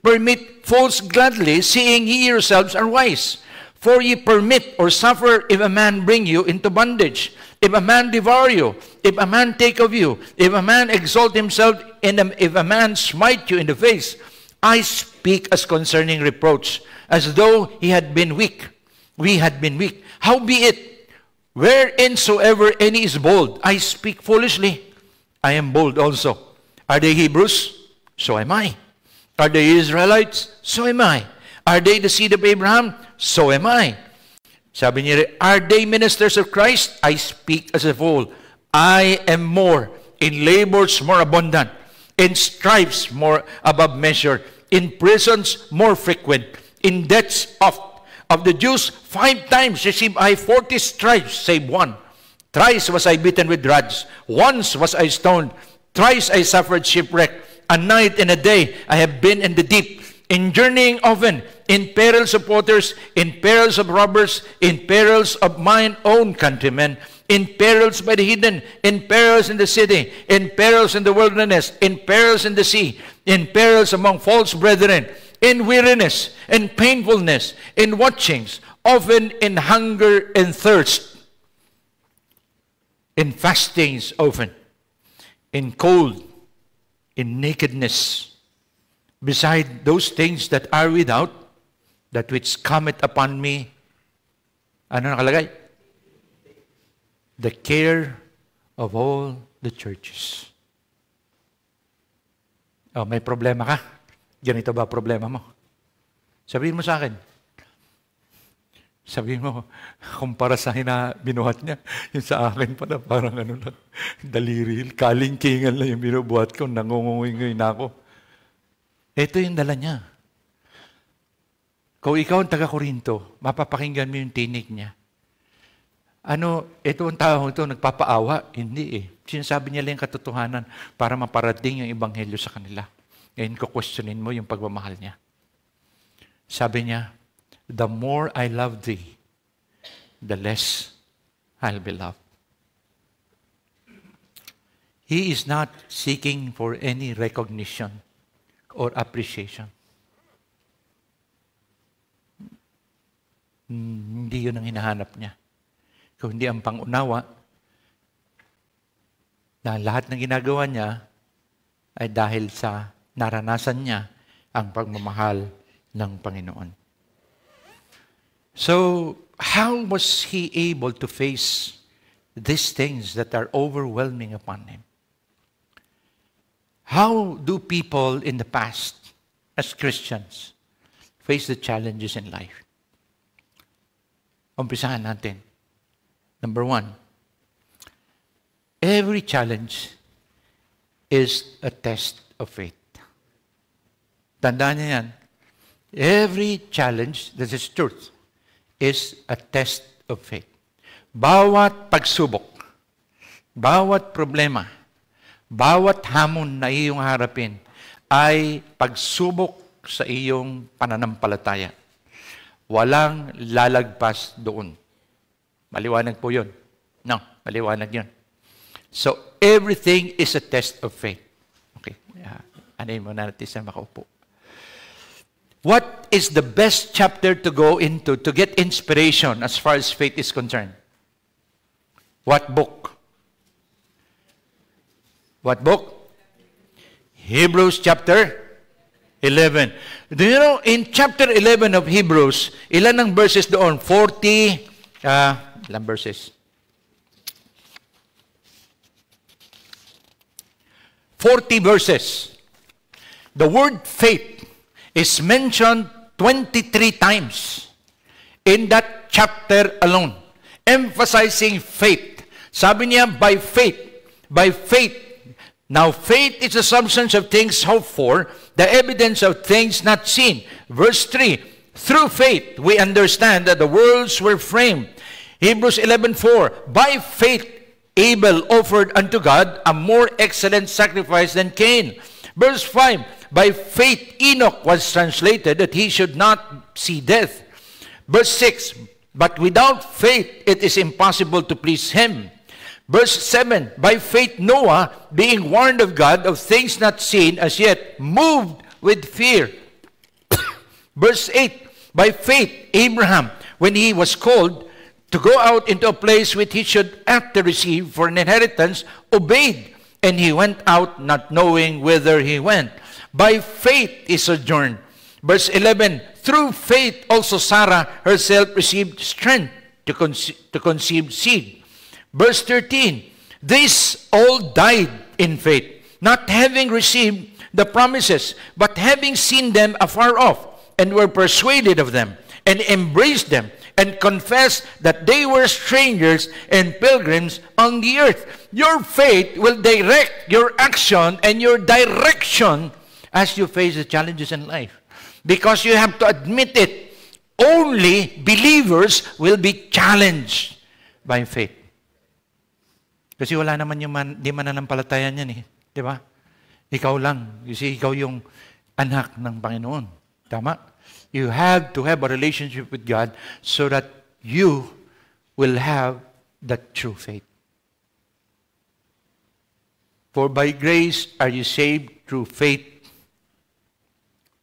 permit fools gladly, seeing ye yourselves are wise. For ye permit or suffer if a man bring you into bondage, if a man devour you, if a man take of you, if a man exalt himself, if a man smite you in the face. I speak as concerning reproach, as though he had been weak. We had been weak. Howbeit, whereinsoever any is bold, I speak foolishly. I am bold also. Are they Hebrews? So am I. Are they Israelites? So am I. Are they the seed of Abraham? So am I. Sabi niya, are they ministers of Christ? I speak as a fool. I am more, in labors more abundant, in stripes more above measure, in prisons more frequent, in debts of the Jews 5 times received I 40 stripes, save one. Thrice was I beaten with rods. Once was I stoned. Thrice I suffered shipwreck. A night and a day I have been in the deep, in journeying often, in perils of waters, in perils of robbers, in perils of mine own countrymen, in perils by the heathen, in perils in the city, in perils in the wilderness, in perils in the sea, in perils among false brethren, in weariness, in painfulness, in watchings, often in hunger and thirst, in fastings often, in cold, in nakedness, beside those things that are without, that which cometh upon me, ano nakalagay? The care of all the churches. Oh, may problema ka? Ganito ba problema mo? Sabihin mo sa akin. Sabihin mo, kumpara sa binuhat niya, yung sa akin pala, parang ano lang, daliri, kalingkingan lang yung binubuhat ko, nangungungoy na ako. Ito yung dala niya. Kung ikaw ang taga-Korinto, mapapakinggan mo yung tinig niya. Ito ang tao ito, nagpapaawa? Hindi eh. Sinasabi niya lang yung katotohanan para maparating yung ebanghelyo sa kanila. Ngayon, kukwestiyonin mo yung pagmamahal niya. Sabi niya, the more I love thee, the less I'll be loved. He is not seeking for any recognition or appreciation. Hindi yun ang hinahanap niya. Kung hindi ang pangunawa, na lahat ng ginagawa niya ay dahil sa naranasan niya ang pagmamahal ng Panginoon. So, how was he able to face these things that are overwhelming upon him? How do people in the past, as Christians, face the challenges in life? Umpisahan natin. Number 1, every challenge is a test of faith. Tandaan niyo yan. Every challenge, that is truth, is a test of faith. Bawat pagsubok, bawat problema, bawat hamon na iyong harapin ay pagsubok sa iyong pananampalataya. Walang lalagpas doon. Maliwanag po yun. No, maliwanag yun. So, everything is a test of faith. Okay. Anayin mo natin sa makaupo. What is the best chapter to go into to get inspiration as far as faith is concerned? What book? What book? Hebrews chapter 11. Do you know, in chapter 11 of Hebrews, ilan ang verses doon? 40, ilang verses? 40 verses. The word faith is mentioned 23 times in that chapter alone, emphasizing faith. Sabi niya, by faith, Now faith is the substance of things hoped for, the evidence of things not seen. Verse 3, through faith we understand that the worlds were framed. Hebrews 11:4, by faith Abel offered unto God a more excellent sacrifice than Cain. Verse 5, by faith Enoch was translated that he should not see death. Verse 6, but without faith it is impossible to please him. Verse 7, by faith Noah, being warned of God of things not seen as yet, moved with fear. Verse 8, by faith Abraham, when he was called to go out into a place which he should after receive for an inheritance, obeyed, and he went out not knowing whither he went. By faith he sojourned. Verse 11, through faith also Sarah herself received strength to conceive seed. Verse 13, these all died in faith, not having received the promises, but having seen them afar off, and were persuaded of them, and embraced them, and confessed that they were strangers and pilgrims on the earth. Your faith will direct your action and your direction as you face the challenges in life. Because you have to admit it, only believers will be challenged by faith. Kasi wala naman yung di mananampalatayan yan eh. Di ba? Ikaw lang. Kasi ikaw yung anak ng Panginoon. Tama? You have to have a relationship with God so that you will have that true faith. For by grace are you saved through faith.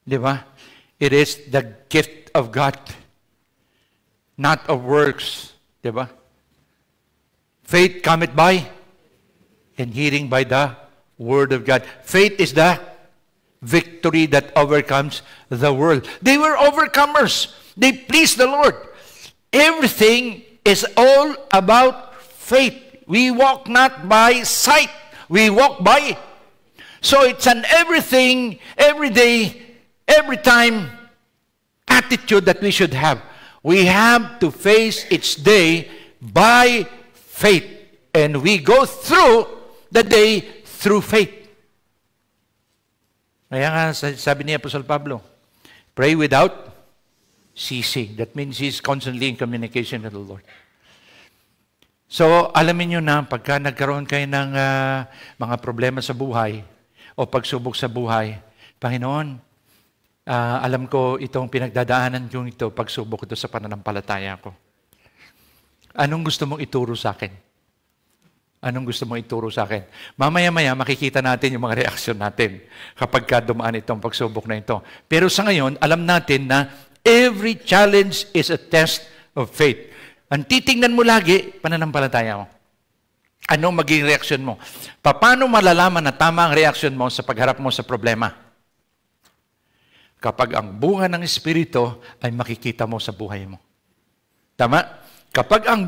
Di ba? It is the gift of God, not of works. Di ba? Faith cometh by, and hearing by the word of God. Faith is the victory that overcomes the world. They were overcomers. They pleased the Lord. Everything is all about faith. We walk not by sight. We walk by. So it's an everything, every day, every time attitude that we should have. We have to face each day by faith. And we go through the day through faith. Kaya nga, sabi ni Apostle Pablo, pray without ceasing. That means he's constantly in communication with the Lord. So, alamin nyo na, pagka nagkaroon kayo ng mga problema sa buhay o pagsubok sa buhay, Panginoon, alam ko itong pinagdadaanan kong ito, pagsubok ito sa pananampalataya ko. Anong gusto mong ituro sa akin? Anong gusto mong ituro sa akin? Mamaya-maya, makikita natin yung mga reaksyon natin kapag dumaan itong pagsubok na ito. Pero sa ngayon, alam natin na every challenge is a test of faith. Ang titingnan mo lagi, pananampalataya mo. Anong maging reaksyon mo? Paano malalaman na tama ang reaksyon mo sa pagharap mo sa problema? Kapag ang bunga ng Espiritu ay makikita mo sa buhay mo. Tama? Kapag ang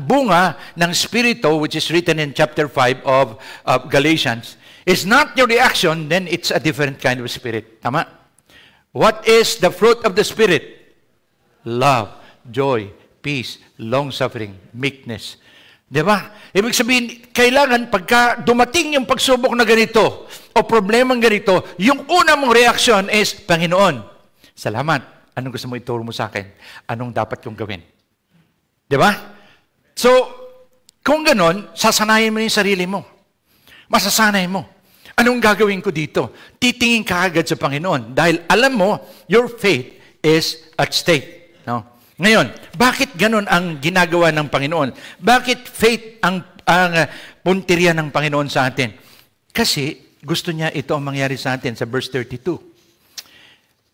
bunga ng Espiritu, which is written in chapter 5 of Galatians, is not your reaction, then it's a different kind of spirit. Tama? What is the fruit of the Spirit? Love, joy, peace, long-suffering, meekness. Diba? Ibig sabihin, kailangan pagka dumating yung pagsubok na ganito o problemang ganito, yung una mong reaksyon is, Panginoon, salamat. Anong gusto mo ituro mo sa akin? Anong dapat kong gawin? Diba? So, kung ganon, sasanayin mo yung sarili mo. Masasanay mo. Anong gagawin ko dito? Titingin ka agad sa Panginoon dahil alam mo, your faith is at stake. No? Ngayon, bakit ganon ang ginagawa ng Panginoon? Bakit faith ang punteriya ng Panginoon sa atin? Kasi gusto niya ito ang mangyari sa atin sa verse 32.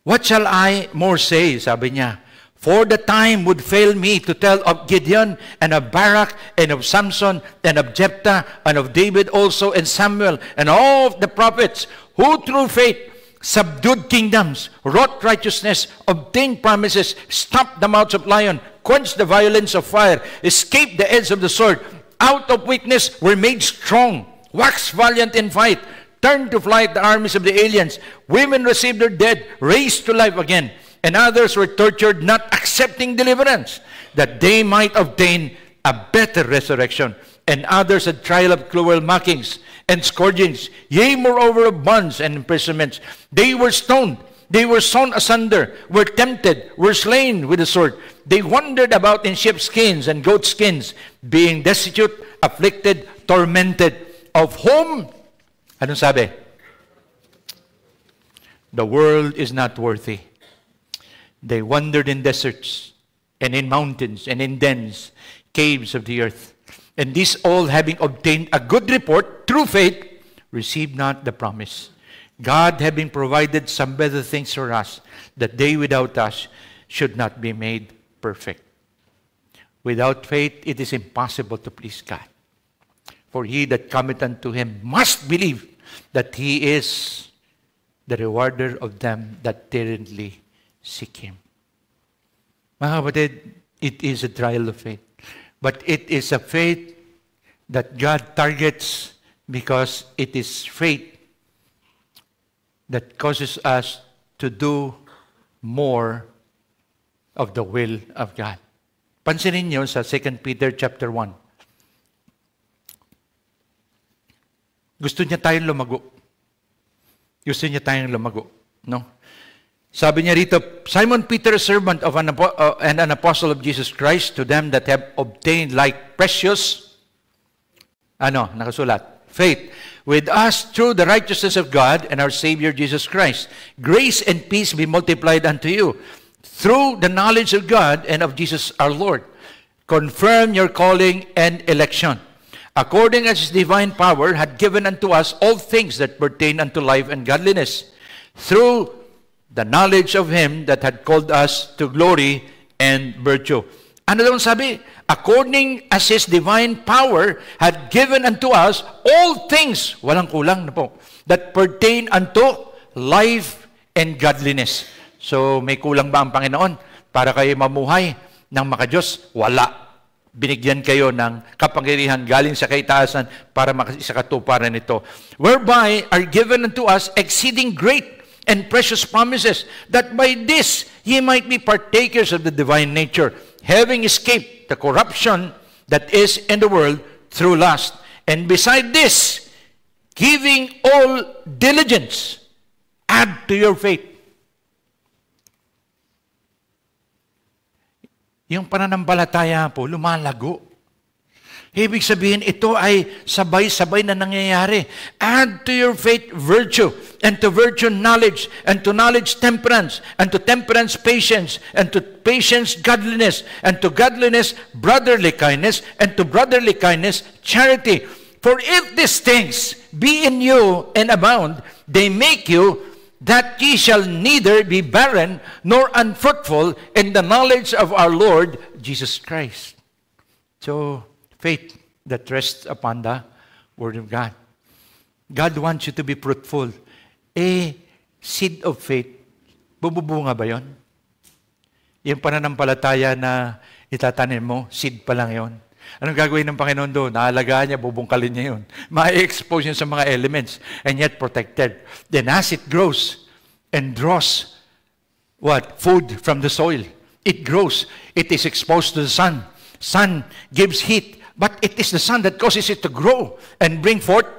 What shall I more say? Sabi niya, for the time would fail me to tell of Gideon and of Barak and of Samson and of Jephthah and of David also and Samuel and all of the prophets who through faith subdued kingdoms, wrought righteousness, obtained promises, stopped the mouths of lions, quenched the violence of fire, escaped the edge of the sword, out of weakness were made strong, waxed valiant in fight, turned to flight the armies of the aliens. Women received their dead, raised to life again. And others were tortured, not accepting deliverance, that they might obtain a better resurrection. and others a trial of cruel mockings and scourgings, yea, moreover of bonds and imprisonments. They were stoned, they were sawn asunder, were tempted, were slain with the sword. They wandered about in sheepskins and goatskins, being destitute, afflicted, tormented, of whom, anong sabi? The world is not worthy. They wandered in deserts, and in mountains, and in dens, caves of the earth. And these all, having obtained a good report through faith, received not the promise. God having provided some better things for us, that they without us should not be made perfect. Without faith, it is impossible to please God. For he that cometh unto him must believe that he is the rewarder of them that diligently seek him. Mga kapatid, it is a trial of faith. But it is a faith that God targets because it is faith that causes us to do more of the will of God. Pansinin niyo sa 2 Peter chapter 1. Gusto niya tayong lumago. Gusto niya tayong lumago. No? Sabi niya rito, Simon Peter, a servant of and an apostle of Jesus Christ, to them that have obtained like precious, nakasulat, faith, with us through the righteousness of God and our Savior Jesus Christ. Grace and peace be multiplied unto you through the knowledge of God and of Jesus our Lord. Confirm your calling and election, according as his divine power had given unto us all things that pertain unto life and godliness, through the knowledge of him that had called us to glory and virtue. Ano daw sabi? According as his divine power had given unto us all things, walang kulang na po, that pertain unto life and godliness. So, may kulang ba ang Panginoon para kayo mamuhay ng makadiyos? Wala. Binigyan kayo ng kapangyarihan galing sa kaitaasan para makasakatuparan ito. Whereby are given unto us exceeding great and precious promises, that by this ye might be partakers of the divine nature, having escaped the corruption that is in the world through lust. And beside this, giving all diligence, add to your faith. Yung pananampalataya po, lumalago. Ibig sabihin, ito ay sabay-sabay na nangyayari. Add to your faith virtue, and to virtue knowledge, and to knowledge temperance, and to temperance patience, and to patience godliness, and to godliness brotherly kindness, and to brotherly kindness charity. For if these things be in you and abound, they make you that ye shall neither be barren nor unfruitful in the knowledge of our Lord Jesus Christ. So, faith that rests upon the Word of God. God wants you to be fruitful. Seed of faith, bububunga ba yun? Yung pananampalataya na itatanim mo, seed pa lang yun. Anong gagawin ng Panginoon doon? Naalagaan niya, bubungkalin niya yun. Ma-expose niya sa mga elements and yet protected. Then as it grows and draws food from the soil, it grows. It is exposed to the sun. Sun gives heat. But it is the sun that causes it to grow and bring forth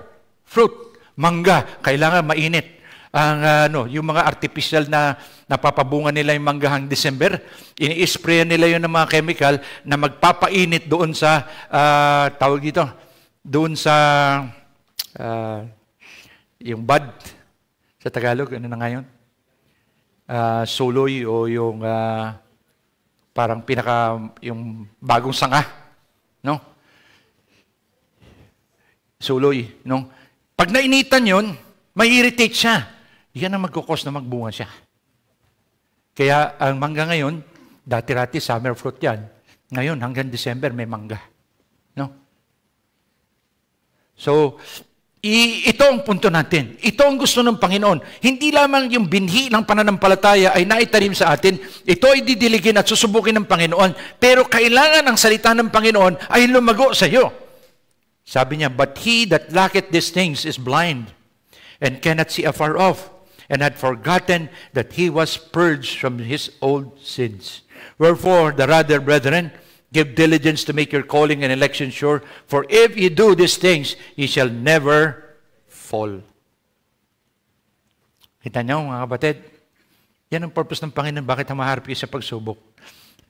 fruit. Mangga, kailangan mainit. Yung mga artificial na napapabunga nila yung manggahang December, ini-spray nila yun ng mga chemical na magpapainit doon sa, tawag dito, doon sa, yung bud, sa Tagalog, ano na ngayon? Suloy o yung parang yung bagong sanga, no? Suloy, no? Pag nainitan yun, may irritate siya. Yan ang magkukos na magbunga siya. Kaya ang mangga ngayon, dati-rati summer fruit yan. Ngayon, hanggang December, may mangga. No? So, ito ang punto natin. Ito ang gusto ng Panginoon. Hindi lamang yung binhi ng pananampalataya ay naitanim sa atin. Ito ay didiligin at susubukin ng Panginoon. Pero kailangan ang salita ng Panginoon ay lumago sa iyo. Sabi niya, but he that lacketh these things is blind, and cannot see afar off, and had forgotten that he was purged from his old sins. Wherefore, the rather, brethren, Give diligence to make your calling and election sure. For if you do these things, you shall never fall. Kita niyo, mga kapatid? Yan ang purpose ng Panginoon. Bakit humaharap kayo sa pagsubok?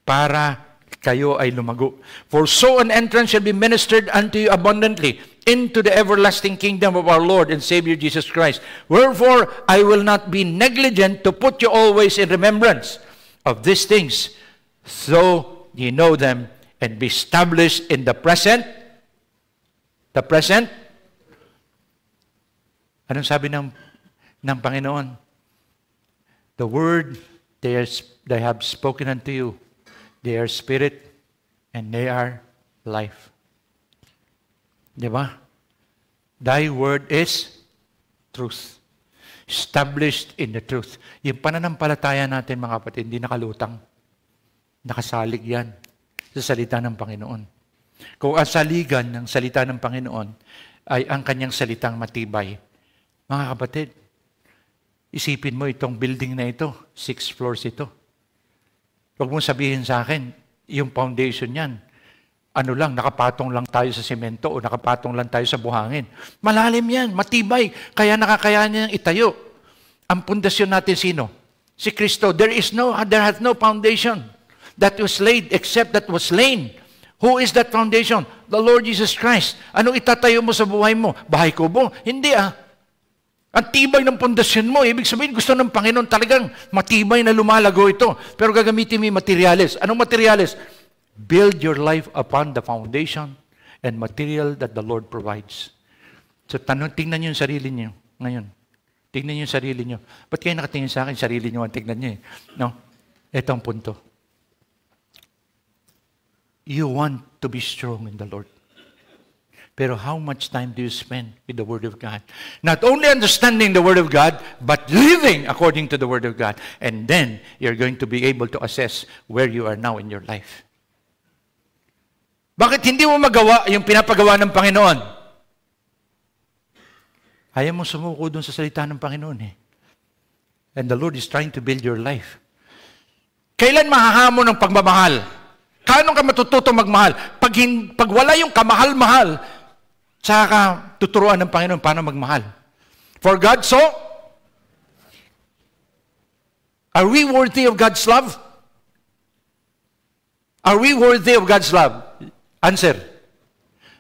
Para kayo ay lumago. For so an entrance shall be ministered unto you abundantly into the everlasting kingdom of our Lord and Savior Jesus Christ. Wherefore, I will not be negligent to put you always in remembrance of these things, so you know them and be established in the present. The present? Anong sabi ng Panginoon? The word they have spoken unto you, they are spirit and they are life. Di ba? Thy word is truth. Established in the truth. Yung pananampalataya natin, mga kapatid, hindi nakalutang. Nakasalig yan sa salita ng Panginoon. Kung ang saligan ng salita ng Panginoon ay ang kanyang salitang matibay, mga kapatid, isipin mo itong building na ito, 6 floors ito. Huwag mong sabihin sa akin, yung foundation yan, nakapatong lang tayo sa semento o nakapatong lang tayo sa buhangin. Malalim yan, matibay, kaya nakakayanan niyang itayo. Ang pundasyon natin sino? Si Kristo. There hath no foundation that was laid except that was slain. Who is that foundation? The Lord Jesus Christ. Anong itatayo mo sa buhay mo? Bahay kubo? Hindi Ang tibay ng pundasyon mo. Ibig sabihin, gusto ng Panginoon talagang matibay na lumalago ito. Pero gagamitin mo yung materials. Anong materials? Build your life upon the foundation and material that the Lord provides. So, tingnan niyo yung sarili niyo ngayon. Tingnan niyo yung sarili niyo. Ba't kayo nakatingin sa akin? Sarili niyo ang tingnan niyo. No? Ito ang punto. You want to be strong in the Lord. Pero how much time do you spend with the Word of God? Not only understanding the Word of God, but living according to the Word of God. And then, you're going to be able to assess where you are now in your life. Bakit hindi mo magawa yung pinapagawa ng Panginoon? Ayaw mo sumuko dun sa salita ng Panginoon And the Lord is trying to build your life. Kailan mahahamon ng pagmamahal? Kano ka matututo magmahal? Pag wala yung kamahal-mahal, saka tuturuan ng Panginoon paano magmahal. For God so, are we worthy of God's love? Are we worthy of God's love? Answer,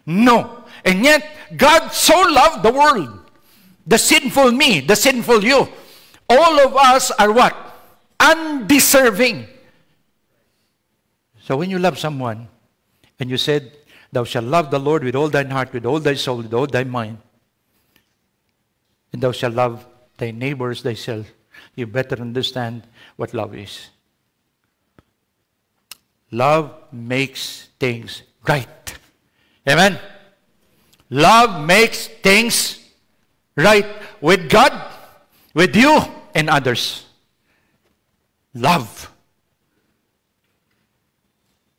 no. And yet, God so loved the world, the sinful me, the sinful you. All of us are what? Undeserving. So when you love someone, and you said, thou shalt love the Lord with all thine heart, with all thy soul, with all thy mind, and thou shalt love thy neighbors thyself, you better understand what love is. Love makes things right. Amen? Love makes things right with God, with you, and others. Love.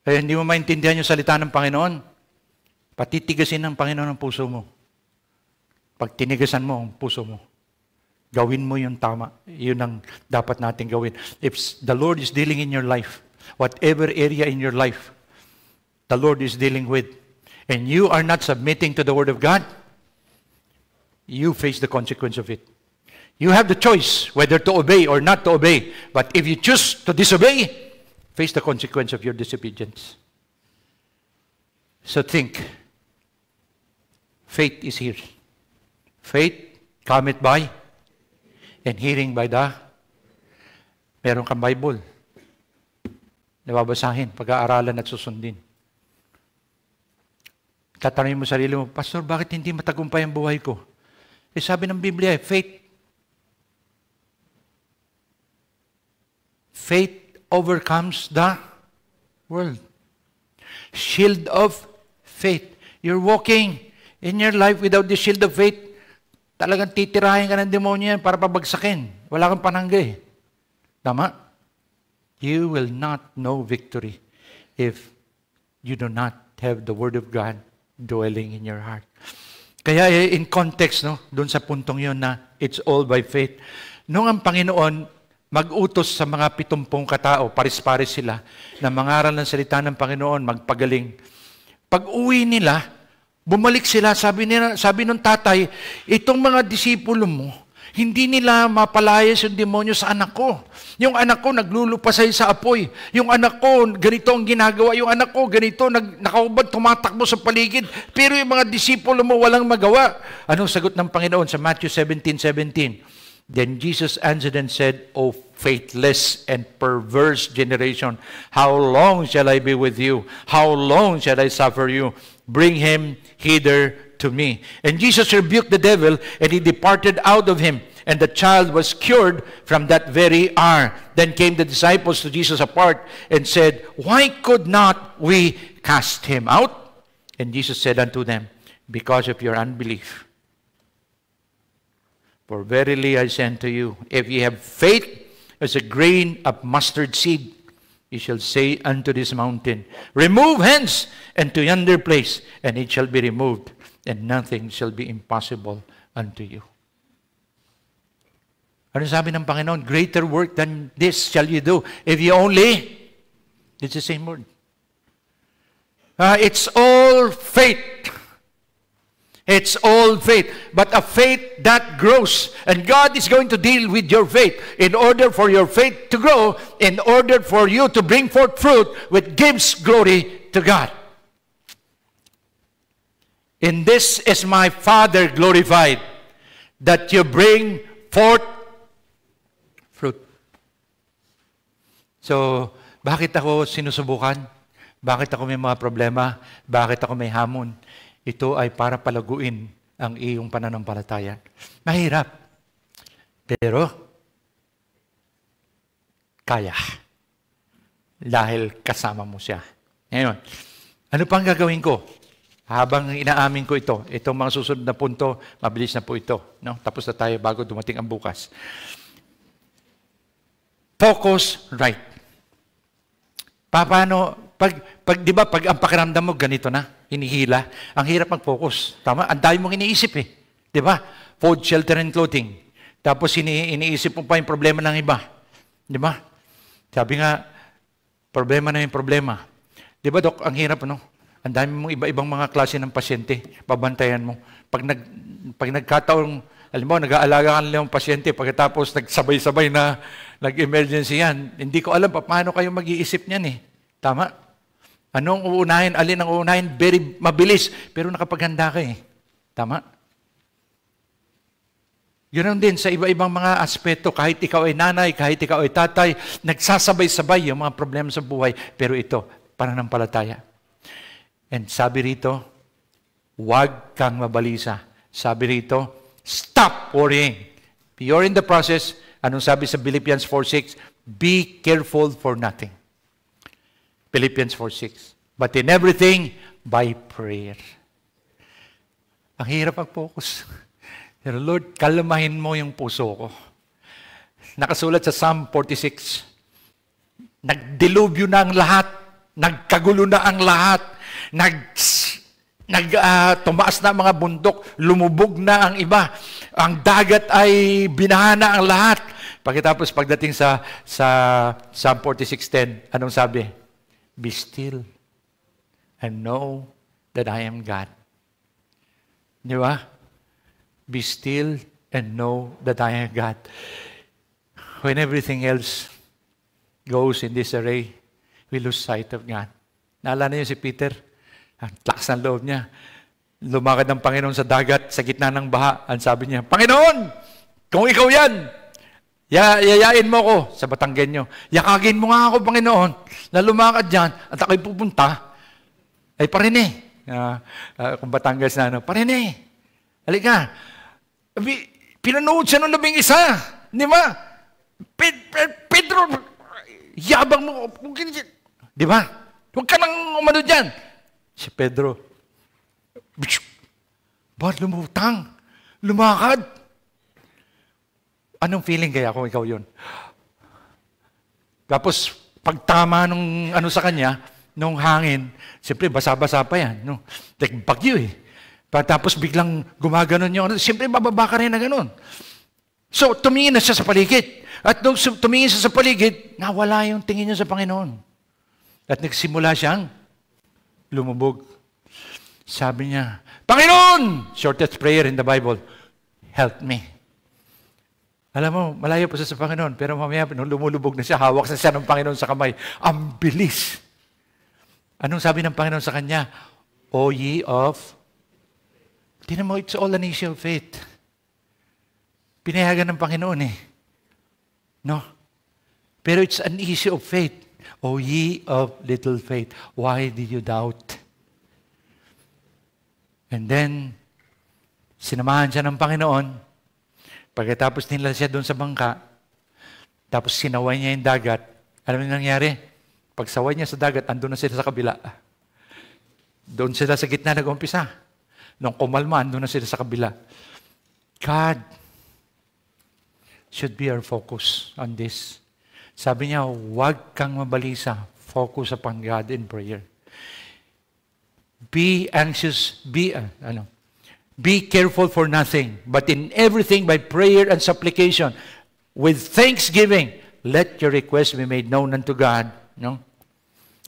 Kaya hindi mo maintindihan yung salita ng Panginoon, patitigasin ng Panginoon ang puso mo. Pag tinigasan mo ang puso mo, gawin mo yung tama. Yun ang dapat natin gawin. If the Lord is dealing in your life, whatever area in your life, the Lord is dealing with, and you are not submitting to the Word of God, you face the consequence of it. You have the choice whether to obey or not to obey. But if you choose to disobey, face the consequence of your disobedience. So think. Faith is here. Faith cometh by and hearing by the. Meron kang Bible. Nababasahin, pag-aaralan at susundin. Tatanungin mo sarili mo, Pastor, bakit hindi matagumpay ang buhay ko? Sabi ng Biblia, faith overcomes the world. Shield of faith. You're walking in your life without the shield of faith, talagang titirahin ka ng demonyo yan para pabagsakin. Wala kang panangga Tama? You will not know victory if you do not have the Word of God dwelling in your heart. Kaya in context, doon sa puntong yun na it's all by faith. Nung ang Panginoon mag-utos sa mga 70 katao, paris-paris sila, na mangaral ng salita ng Panginoon, magpagaling. Pag uwi nila, bumalik sila, sabi ng tatay, itong mga disipulo mo, hindi nila mapalayas yung demonyo sa anak ko. Yung anak ko naglulupasay sa apoy. Yung anak ko, ganito ang ginagawa. Yung anak ko, ganito, nakaubad, tumatakbo sa paligid. Pero yung mga disipulo mo, walang magawa. Anong sagot ng Panginoon sa Matthew 17:17? Then Jesus answered and said, O faithless and perverse generation, how long shall I be with you? How long shall I suffer you? Bring him hither to me. And Jesus rebuked the devil, and he departed out of him. And the child was cured from that very hour. Then came the disciples to Jesus apart and said, Why could not we cast him out? And Jesus said unto them, Because of your unbelief. For verily I say unto you, if ye have faith as a grain of mustard seed, ye shall say unto this mountain, Remove hence unto yonder place, and it shall be removed, and nothing shall be impossible unto you. Ano sabi ng Panginoon? Greater work than this shall you do. If you only, it's the same word. It's all faith. It's all faith. But a faith that grows. And God is going to deal with your faith. In order for your faith to grow, in order for you to bring forth fruit which gives glory to God. In this is my Father glorified, that you bring forth fruit. So, bakit ako sinusubukan? Bakit ako may mga problema? Bakit ako may hamon? Ito ay para palaguin ang iyong pananampalataya. Mahirap. Pero, kaya. Dahil kasama mo siya. Ngayon, ano pang gagawin ko? Habang inaamin ko ito, itong mga susunod na punto, mabilis na po ito. No? Tapos na tayo bago dumating ang bukas. Focus right. Paano, di ba, pag ang pakiramdam mo, ganito na, hinihila, ang hirap mag-focus. Tama? Ang dami mong iniisip eh. Di ba? Food, shelter, and clothing. Tapos iniisip mo pa yung problema ng iba. Di ba? Sabi nga, problema na yung problema. Di ba, Dok, ang hirap, ano? Ang dami mong iba-ibang mga klase ng pasyente, babantayan mo. Pag nagkataon, alam mo, nag-aalaga ka ng pasyente, pagkatapos nagsabay-sabay na nag-emergency yan, hindi ko alam paano kayo mag-iisip niyan eh. Tama? Anong uunahin? Alin ang uunahin? Very mabilis, pero nakapaghanda ka eh. Tama? Ganoon din sa iba-ibang mga aspeto, kahit ikaw ay nanay, kahit ikaw ay tatay, nagsasabay-sabay yung mga problema sa buhay, pero ito, pananampalataya. And sabi rito, huwag kang mabalisa. Sabi rito, stop worrying. If you're in the process, anong sabi sa Philippians 4:6? Be careful for nothing. Philippians 4:6. But in everything, by prayer. Ang hirap mag-focus. Pero Lord, kalmahin mo yung puso ko. Nakasulat sa Psalm 46, nagdilubyo na ang lahat, nagkagulo na ang lahat, tumaas na ang mga bundok, lumubog na ang iba, ang dagat ay binahana ang lahat. Pagkatapos pagdating sa Psalm 46:10, anong sabi? Be still and know that I am God. Di ba? Be still and know that I am God. When everything else goes in disarray, we lose sight of God. Naalala niyo si Peter? Ang lakas ng loob niya. Lumakad ng Panginoon sa dagat, sa gitna ng baha. Ang sabi niya, Panginoon, kung ikaw yan, yayain mo ko sa Batanggenyo. Yakagin mo nga ako, Panginoon, na lumakad dyan at ako'y pupunta. Ay, Parine. Kung Batangas na, Parine. Halika. Pinanood siya ng 11. Di ba? Pedro, yabang mo. Di ba? Huwag ka nang umano dyan. Si Pedro, ba't lumutang? Lumakad? Anong feeling kaya kung ikaw yun? Tapos, pagtama nung ano sa kanya, nung hangin, siyempre, basa-basa pa yan. No? Like, bagyo eh. Tapos biglang gumaganon yung ano, siyempre, bababa ka rin na ganon. So, tumingin na siya sa paligid. At nung tumingin siya sa paligid, nawala yung tingin niya sa Panginoon. At nagsimula siyang lumubog. Sabi niya, Panginoon! Shortest prayer in the Bible, help me. Alam mo, malayo pa siya sa Panginoon, pero mamaya, nung lumulubog na siya, hawak na siya ng Panginoon sa kamay. Ang bilis. Anong sabi ng Panginoon sa kanya? O ye of... Tingnan mo, it's all an issue of faith. Pinayagan ng Panginoon eh. No? Pero it's an issue of faith. O ye of little faith, why did you doubt? And then, sinamahan siya ng Panginoon. Pagkatapos nila siya doon sa bangka, tapos sinaway niya yung dagat. Alam mo yung nangyari? Pag saway niya sa dagat, andun na sila sa kabila. Doon sila sa gitna nag-umpisa. Nung kumalma, andun na sila sa kabila. God should be our focus on this. Sabi niya, huwag kang mabalisa. Focus upon God in prayer. Be anxious, be careful for nothing, but in everything by prayer and supplication, with thanksgiving, let your requests be made known unto God. No?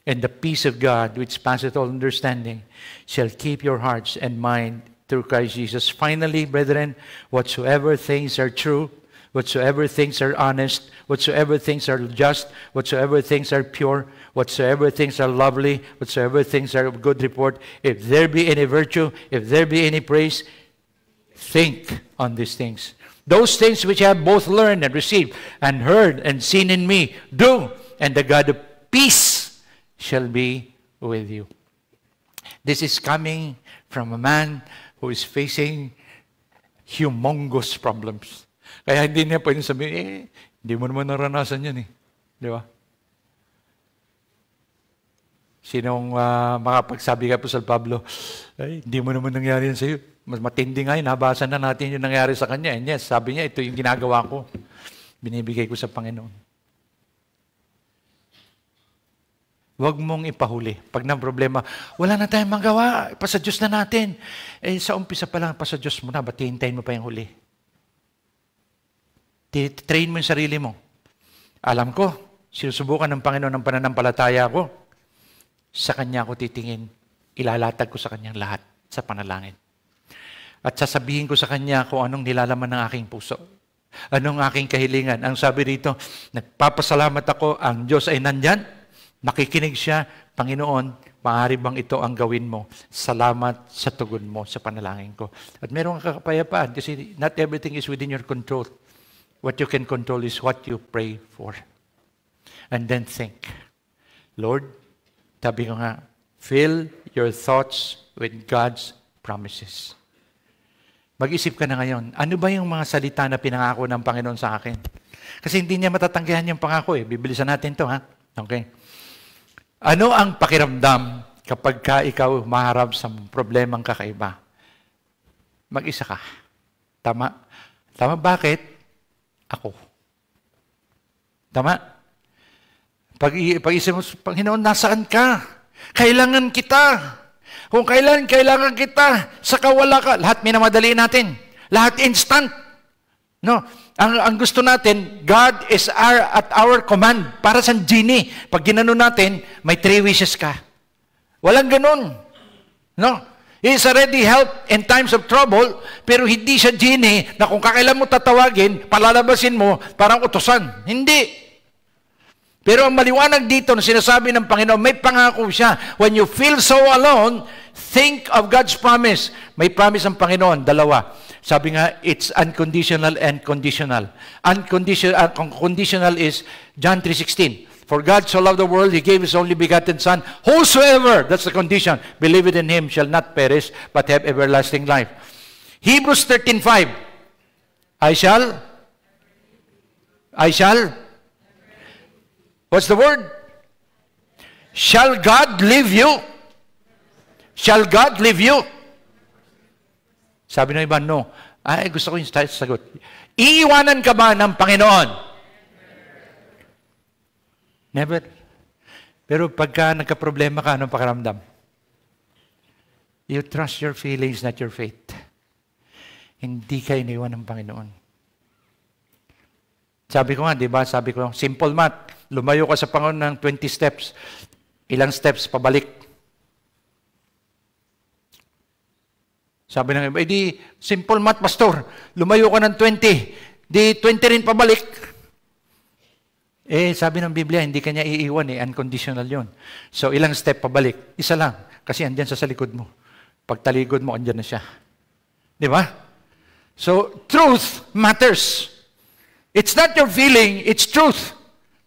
And the peace of God, which passeth all understanding, shall keep your hearts and mind through Christ Jesus. Finally, brethren, whatsoever things are true, whatsoever things are honest, whatsoever things are just, whatsoever things are pure, whatsoever things are lovely, whatsoever things are of good report, if there be any virtue, if there be any praise, think on these things. Those things which I have both learned and received and heard and seen in me, do, and the God of peace shall be with you. This is coming from a man who is facing humongous problems. Kaya hindi niya pwedeng sabihin, hindi mo naman naranasan yan eh. Di ba? Sinong makapagsabi ka po sa Pablo, ay, hindi mo naman nangyari yan sa iyo. Mas matindi nga yun, nabasa na natin yung nangyari sa kanya. And yes, sabi niya, ito yung ginagawa ko. Binibigay ko sa Panginoon. Huwag mong ipahuli. Pag na problema, wala na tayong magawa. Pa sa Diyos na natin. Eh, sa umpisa pa lang, pa sa Diyos mo na, ba't hihintayin mo pa yung huli? Train mo yung sarili mo. Alam ko, sinusubukan ng Panginoon ng pananampalataya ko. Sa Kanya ako titingin. Ilalatag ko sa Kanyang lahat sa panalangin. At sasabihin ko sa Kanya kung anong nilalaman ng aking puso. Anong aking kahilingan. Ang sabi rito, nagpapasalamat ako, ang Diyos ay nandyan. Nakikinig siya, Panginoon, maaari bang ito ang gawin mo? Salamat sa tugon mo sa panalangin ko. At meron kang kapayapaan kasi not everything is within your control. What you can control is what you pray for. And then think, Lord, sabi ko nga, fill your thoughts with God's promises. Mag-isip ka na ngayon, ano ba yung mga salita na pinangako ng Panginoon sa akin? Kasi hindi niya matatanggihan yung pangako eh. Bibilisan natin to ha. Okay. Ano ang pakiramdam kapag ka ikaw maharap sa problemang kakaiba? Mag-isa ka. Tama? Tama bakit? Ako. Tama? Pag-isip mo, Panginoon, nasaan ka? Kailangan kita. Kung kailangan kita, saka wala ka. Lahat minamadali natin. Lahat instant. No? Ang gusto natin, God is at our command. Para sa genie. Pag ginano natin, may 3 wishes ka. Walang ganun. No? He is already help in times of trouble, pero hindi siya genie na kung kakailan mo tatawagin, palalabasin mo, parang utusan. Hindi. Pero ang maliwanag dito na sinasabi ng Panginoon, may pangako siya. When you feel so alone, think of God's promise. May promise ang Panginoon, 2. Sabi nga, it's unconditional and conditional. Conditional is John 3:16. For God so loved the world, He gave His only begotten Son. Whosoever, that's the condition, believe in Him shall not perish, but have everlasting life. Hebrews 13:5. I shall. What's the word? Shall God leave you? Shall God leave you? Sabi ng iba, no. Ay, gusto ko yung sagot. Iiwanan ka ba ng Panginoon? Never. Pero pagka nagka-problema ka, anong pakiramdam? You trust your feelings, not your faith. Hindi ka iniwan ng Panginoon. Sabi ko nga, di ba? Sabi ko, simple math. Lumayo ka sa Panginoon ng 20 steps. Ilang steps pabalik? Sabi ng iba, di simple math, pastor. Lumayo ka ng 20. Di 20 rin pabalik. Sabi ng Biblia, hindi kanya iiwan unconditional yon. So, ilang step pabalik? Isa lang. Kasi andyan sa likod mo. Pag taligod mo, andyan na siya. Di ba? So, truth matters. It's not your feeling, it's truth.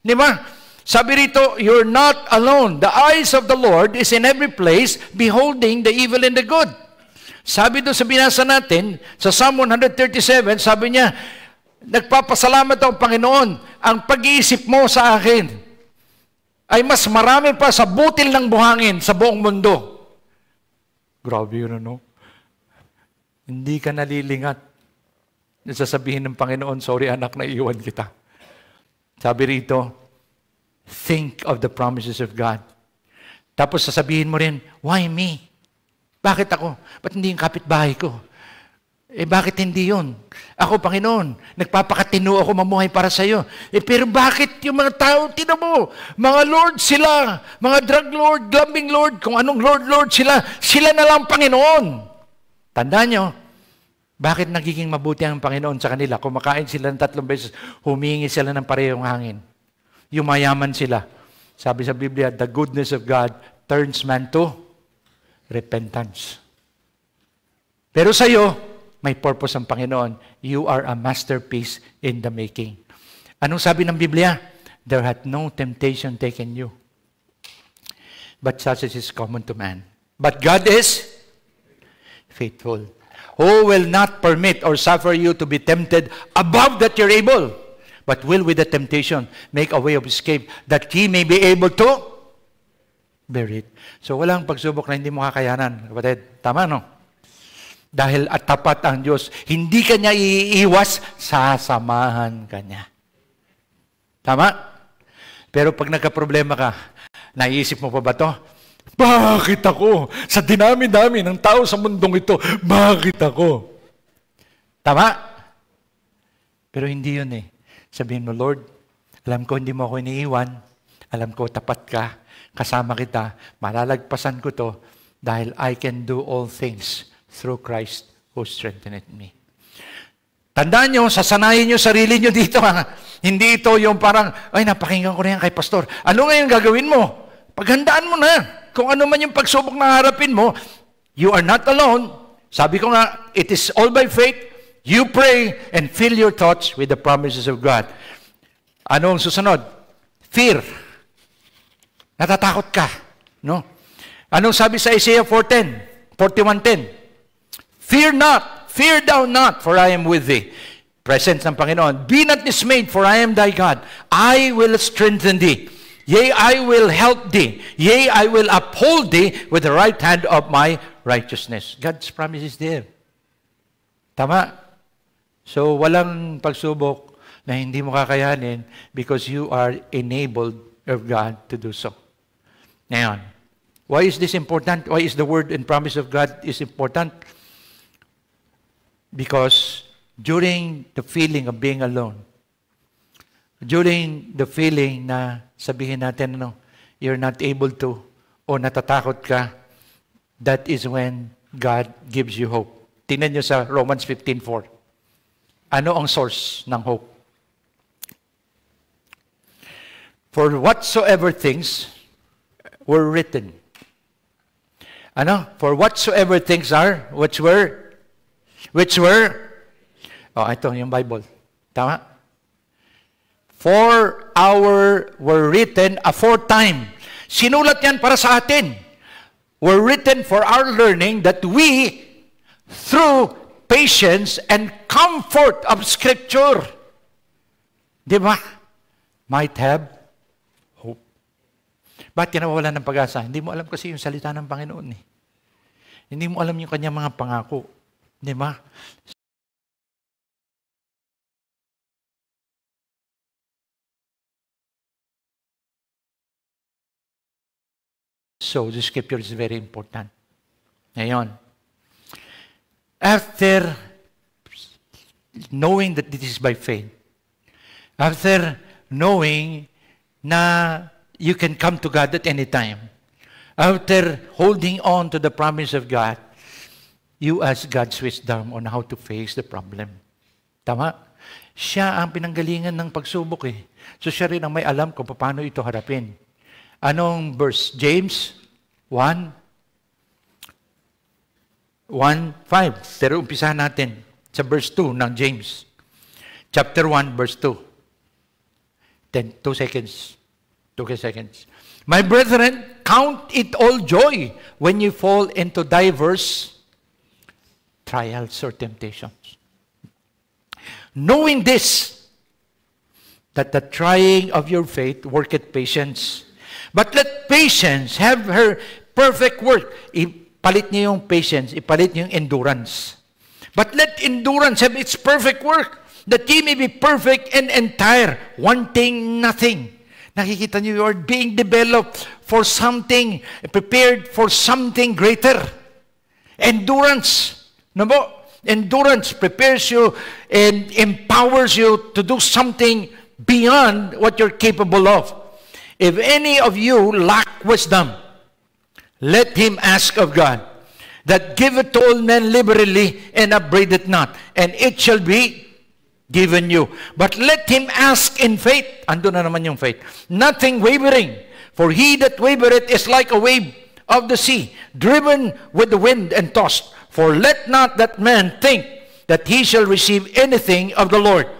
Di ba? Sabi rito, you're not alone. The eyes of the Lord is in every place, beholding the evil and the good. Sabi doon sa binasa natin, sa Psalm 137, sabi niya, nagpapasalamat ako, Panginoon, ang pag-iisip mo sa akin ay mas marami pa sa butil ng buhangin sa buong mundo. Grabe yun, ano? Hindi ka nalilingat. Sasabihin ng Panginoon, sorry anak, naiiwan kita. Sabi rito, think of the promises of God. Tapos sasabihin mo rin, why me? Bakit ako? Ba't hindi yung kapitbahay ko? Bakit hindi yun? Ako, Panginoon, nagpapakatino ako mamuhay para sa iyo. Pero bakit yung mga tao, tinan mo, mga Lord sila, mga drug Lord, gambling Lord, kung anong Lord sila na lang Panginoon. Tandaan nyo, bakit nagiging mabuti ang Panginoon sa kanila? Kumakain sila ng 3 beses, humingi sila ng parehong hangin. Yumayaman sila. Sabi sa Biblia, the goodness of God turns man to repentance. Pero sa iyo, may purpose ang Panginoon. You are a masterpiece in the making. Anong sabi ng Biblia? There hath no temptation taken you, but such as is common to man. But God is faithful, who will not permit or suffer you to be tempted above that you're able, but will with the temptation make a way of escape, that ye may be able to bear it. So walang pagsubok na hindi mo kakayanan. Kapatid, tama no? Dahil at tapat ang Diyos, hindi ka niya iiwas, sasamahan ka niya. Tama? Pero pag nagka-problema ka, naiisip mo pa ba to? Bakit ako? Sa dinami-dami ng tao sa mundong ito, bakit ako? Tama? Pero hindi yun Sabihin mo, Lord, alam ko hindi mo ako iniiwan. Alam ko tapat ka. Kasama kita. Malalagpasan ko to dahil I can do all things through Christ who strengtheneth me. Tandaan nyo, sasanayin nyo sarili nyo dito. Hindi ito yung parang, ay, napakinggan ko na yan kay pastor. Ano ngayon gagawin mo? Paghandaan mo na. Kung ano man yung pagsubok na harapin mo, you are not alone. Sabi ko nga, it is all by faith. You pray and fill your thoughts with the promises of God. Ano ang susunod? Fear. Natatakot ka. No? Anong sabi sa Isaiah 41:10? Fear not, fear thou not, for I am with thee. Presence ng Panginoon. Be not dismayed, for I am thy God. I will strengthen thee. Yea, I will help thee. Yea, I will uphold thee with the right hand of my righteousness. God's promise is there. Tama? So, walang pagsubok na hindi mo kakayanin because you are enabled of God to do so. Ngayon, why is this important? Why is the word and promise of God is important? Because during the feeling of being alone, during the feeling na sabihin natin, you're not able to, o natatakot ka, that is when God gives you hope. Tingnan nyo sa Romans 15:4. Ano ang source ng hope? For whatsoever things were written. Ano? For whatsoever things are, which were, ito yung Bible. Tama? For our were written aforetime. Sinulat yan para sa atin. Were written for our learning that we, through patience and comfort of Scripture, di ba? Might have hope. Ba't ka nawawalan ng pag-asa? Hindi mo alam kasi yung salita ng Panginoon Hindi mo alam yung kanyang mga pangako. Di ba? So, the Scripture is very important. Ngayon, after knowing that this is by faith, After knowing na you can come to God at any time, after holding on to the promise of God, you ask God's wisdom on how to face the problem. Tama? Siya ang pinanggalingan ng pagsubok eh. So siya rin ang may alam kung paano ito harapin. Anong verse? James 1:5. Pero umpisahan natin sa verse 2 ng James. Chapter 1, verse 2. 2 seconds. 2 seconds. My brethren, count it all joy when you fall into diverse trials or temptations. Knowing this, that the trying of your faith worketh patience. But let patience have her perfect work. Ipalit niyo yung patience, ipalit niyo yung endurance. But let endurance have its perfect work, that ye may be perfect and entire, wanting nothing. Nakikita niyo, you are being developed for something, prepared for something greater. Endurance. No po? Endurance prepares you and empowers you to do something beyond what you're capable of. If any of you lack wisdom, let him ask of God, that giveth to all men liberally and upbraideth not, and it shall be given you. But let him ask in faith. Ando na naman yung faith. Nothing wavering. For he that wavereth is like a wave of the sea, driven with the wind and tossed. For let not that man think that he shall receive anything of the Lord.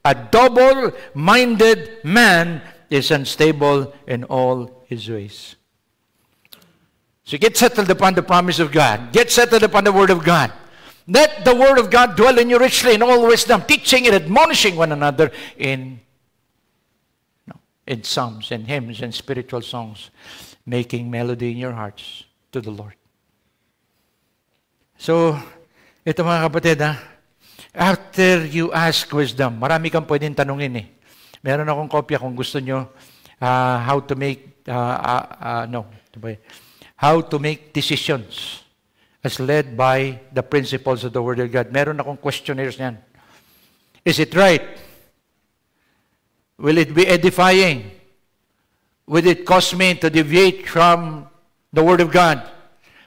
A double-minded man is unstable in all his ways. So get settled upon the promise of God. Get settled upon the Word of God. Let the Word of God dwell in you richly in all wisdom, teaching and admonishing one another in psalms and hymns and spiritual songs, making melody in your hearts to the Lord. So, ito mga kapatid, after you ask wisdom, marami kang pwedeng tanungin eh. Meron akong kopya kung gusto nyo, how to make decisions as led by the principles of the Word of God. Meron akong questionnaires niyan. Is it right? Will it be edifying? Will it cause me to deviate from the Word of God?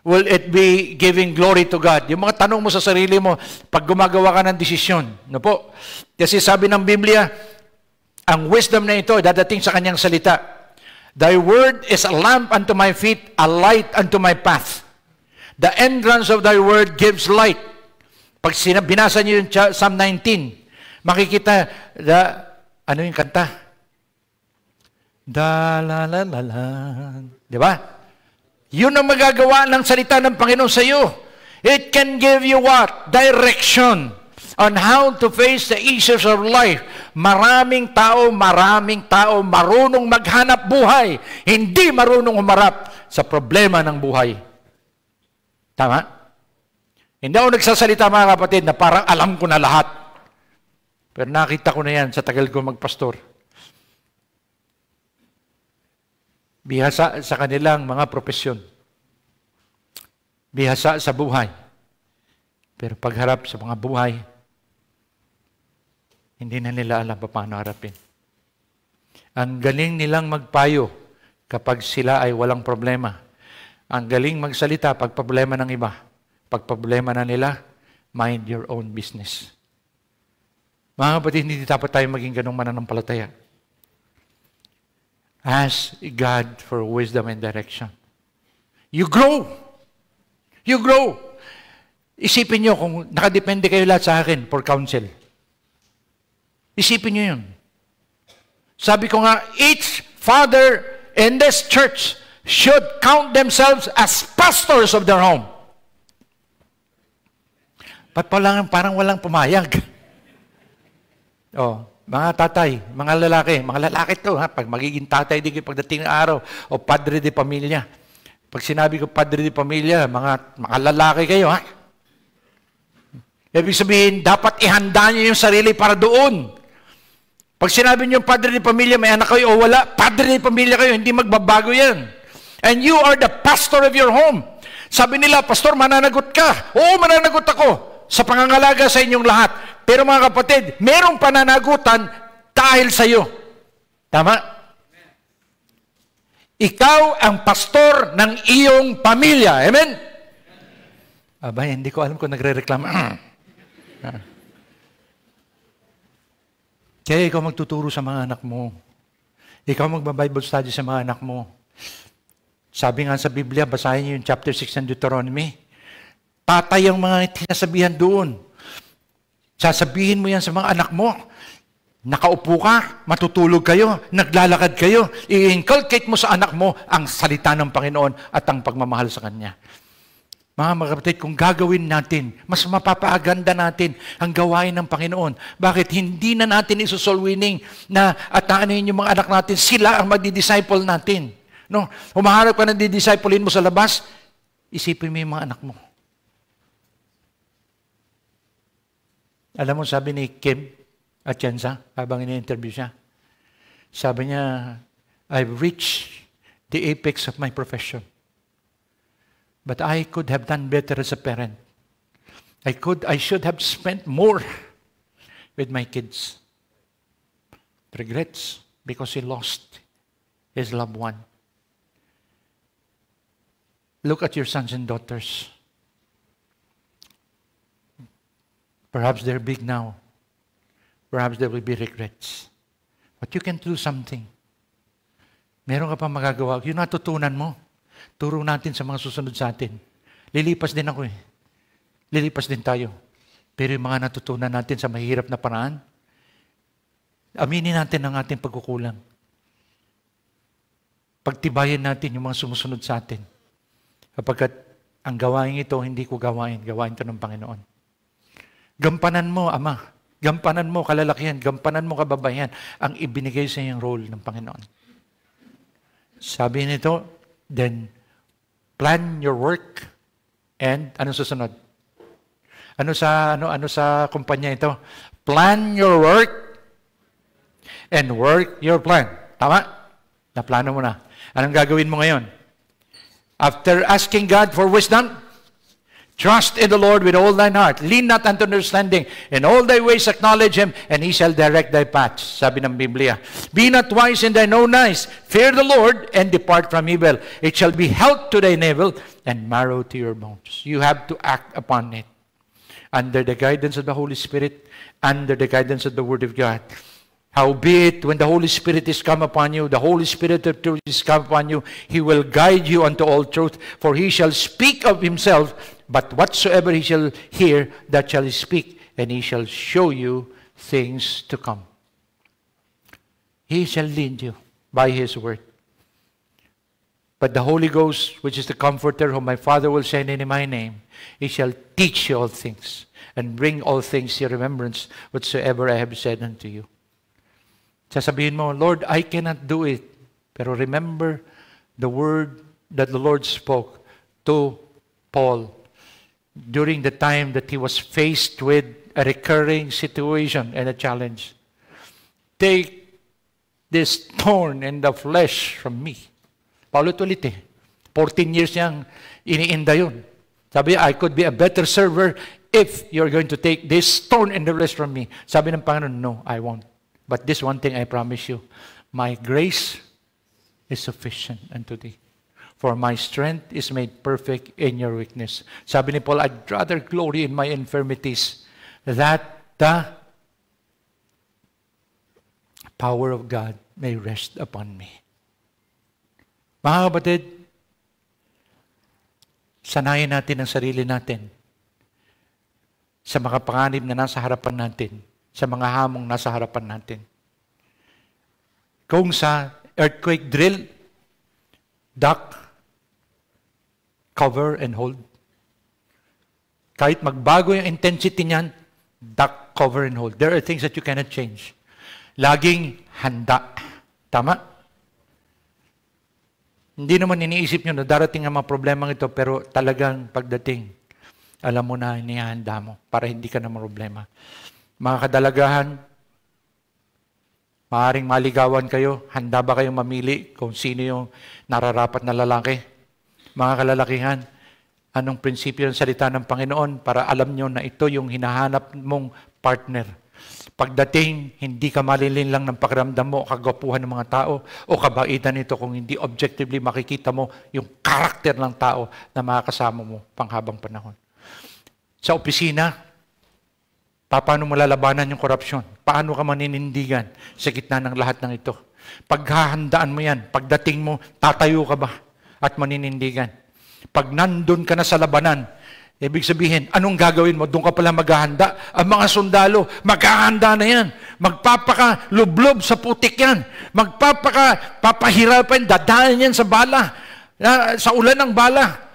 Will it be giving glory to God? Yung mga tanong mo sa sarili mo, pag gumagawa ka ng desisyon. No po? Kasi sabi ng Biblia, ang wisdom na ito dadating sa kanyang salita. Thy word is a lamp unto my feet, a light unto my path. The entrance of thy word gives light. Pag binasa niyo yung Psalm 19, makikita, ano yung kanta? Da la la la la. Di ba? Yun ang magagawa ng salita ng Panginoon sa iyo. It can give you what? Direction on how to face the issues of life. Maraming tao marunong maghanap buhay, hindi marunong umarap sa problema ng buhay. Tama? Hindi ako nagsasalita mga kapatid na parang alam ko na lahat. Pero nakita ko na yan sa tagal ko magpastor. Bihasa sa kanilang mga propesyon. Bihasa sa buhay. Pero pagharap sa mga buhay, hindi na nila alam paano harapin. Ang galing nilang magpayo kapag sila ay walang problema. Ang galing magsalita pag problema ng iba. Pag problema na nila, mind your own business. Mga kapatid, hindi dapat tayo maging ganong mananampalataya. Ask God for wisdom and direction. You grow. You grow. Isipin nyo kung nakadepende kayo lahat sa akin for counsel. Isipin nyo yun. Sabi ko nga, each father in this church should count themselves as pastors of their home. Ba't parang walang pumayag? Mga tatay, mga lalaki to, pag magiging tatay din kayo pagdating ng araw, o padre de pamilya. Pag sinabi ko padre de pamilya, mga lalaki kayo, ha? Ibig sabihin, dapat ihanda niyo yung sarili para doon. Pag sinabi niyo padre de pamilya, may anak kayo o wala, padre de pamilya kayo, hindi magbabago yan. And you are the pastor of your home. Sabi nila, pastor, mananagot ka. Oo, mananagot ako sa pangangalaga sa inyong lahat. Pero mga kapatid, merong pananagutan dahil sa iyo. Tama? Ikaw ang pastor ng iyong pamilya. Amen? Abay, hindi ko alam kung nagre-reklamo. Kaya ikaw magtuturo sa mga anak mo. Ikaw magba-Bible study sa mga anak mo. Sabi nga sa Biblia, basahin niyo yung chapter 6 ng Deuteronomy. Patay ang mga tinasabihan doon. Sasabihin mo yan sa mga anak mo. Nakaupo ka, matutulog kayo, naglalakad kayo, i-inculcate mo sa anak mo ang salita ng Panginoon at ang pagmamahal sa Kanya. Mga kapatid, kung gagawin natin, mas mapapaaganda natin ang gawain ng Panginoon. Bakit? Hindi na natin isusolwining na ataanin yung mga anak natin, sila ang magdi-disciple natin. No? Humaharap ka na di-disciplein mo sa labas, isipin mo yung mga anak mo. Alam mo, sabi ni Kim Atienza, habang ini-interview siya, sabi niya, I've reached the apex of my profession. But I could have done better as a parent. I should have spent more with my kids. Regrets because he lost his loved one. Look at your sons and daughters. Perhaps they're big now. Perhaps there will be regrets. But you can do something. Meron ka pa magagawa. Yung natutunan mo, turo natin sa mga susunod sa atin. Lilipas din ako eh. Lilipas din tayo. Pero yung mga natutunan natin sa mahirap na paraan, aminin natin ang ating pagkukulang. Pagtibayan natin yung mga sumusunod sa atin. Kapagkat ang gawain ito, hindi ko gawain. Gawain ito ng Panginoon. Gampanan mo, Ama. Gampanan mo kalalakihan, gampanan mo kababayan ang ibinigay sa iyong role ng Panginoon. Sabi nito, then plan your work and ano susunod? Ano sa kumpanya ito? Plan your work and work your plan. Tama? Naplano mo na. Anong gagawin mo ngayon? After asking God for wisdom, trust in the Lord with all thine heart. Lean not unto understanding. In all thy ways acknowledge Him, and He shall direct thy paths. Sabi ng Biblia. Be not wise in thine own eyes. Fear the Lord, and depart from evil. It shall be health to thy navel, and marrow to your bones. You have to act upon it. Under the guidance of the Holy Spirit, under the guidance of the Word of God. Howbeit, when the Holy Spirit is come upon you, the Holy Spirit of truth is come upon you, He will guide you unto all truth, for He shall speak of Himself, but whatsoever He shall hear, that shall He speak, and He shall show you things to come. He shall lead you by His word. But the Holy Ghost, which is the Comforter, whom my Father will send in my name, He shall teach you all things, and bring all things to your remembrance, whatsoever I have said unto you. Sasabihin mo, Lord, I cannot do it. Pero remember the word that the Lord spoke to Paul during the time that he was faced with a recurring situation and a challenge. Take this thorn in the flesh from me. Paulo ulit 14 years niyang iniinda yun. Sabi niya, I could be a better server if you're going to take this thorn in the flesh from me. Sabi ng Panginoon, no, I won't. But this one thing I promise you, my grace is sufficient unto thee. For my strength is made perfect in your weakness. Sabi ni Paul, I'd rather glory in my infirmities that the power of God may rest upon me. Mga kapatid, sanayin natin ang sarili natin sa mga panganib na nasa harapan natin, sa mga hamong nasa harapan natin. Kung sa earthquake drill, duck, cover, and hold. Kahit magbago yung intensity niyan, duck, cover, and hold. There are things that you cannot change. Laging handa. Tama? Hindi naman iniisip nyo na darating ang mga problemang ito, pero talagang pagdating, alam mo na, inihanda mo para hindi ka na problema. Mga kadalagahan, maaaring maligawan kayo, handa ba kayong mamili kung sino yung nararapat na lalaki? Mga kalalakihan, anong prinsipyo ng salita ng Panginoon para alam nyo na ito yung hinahanap mong partner? Pagdating, hindi ka malilin lang ng pakiramdam mo, kagwapuhan ng mga tao, o kabaitan nito kung hindi objectively makikita mo yung karakter ng tao na makakasama mo panghabang panahon. Sa opisina, paano mo lalabanan yung korupsyon? Paano ka maninindigan sa gitna ng lahat ng ito? Paghahandaan mo yan, pagdating mo, tatayo ka ba at maninindigan? Pag nandun ka na sa labanan, ibig sabihin, anong gagawin mo? Doon ka pala maghahanda. Ang mga sundalo, maghahanda na yan. Magpapaka-lublob sa putik yan. Papahirapan, dadaan yan sa bala, sa ulan ng bala.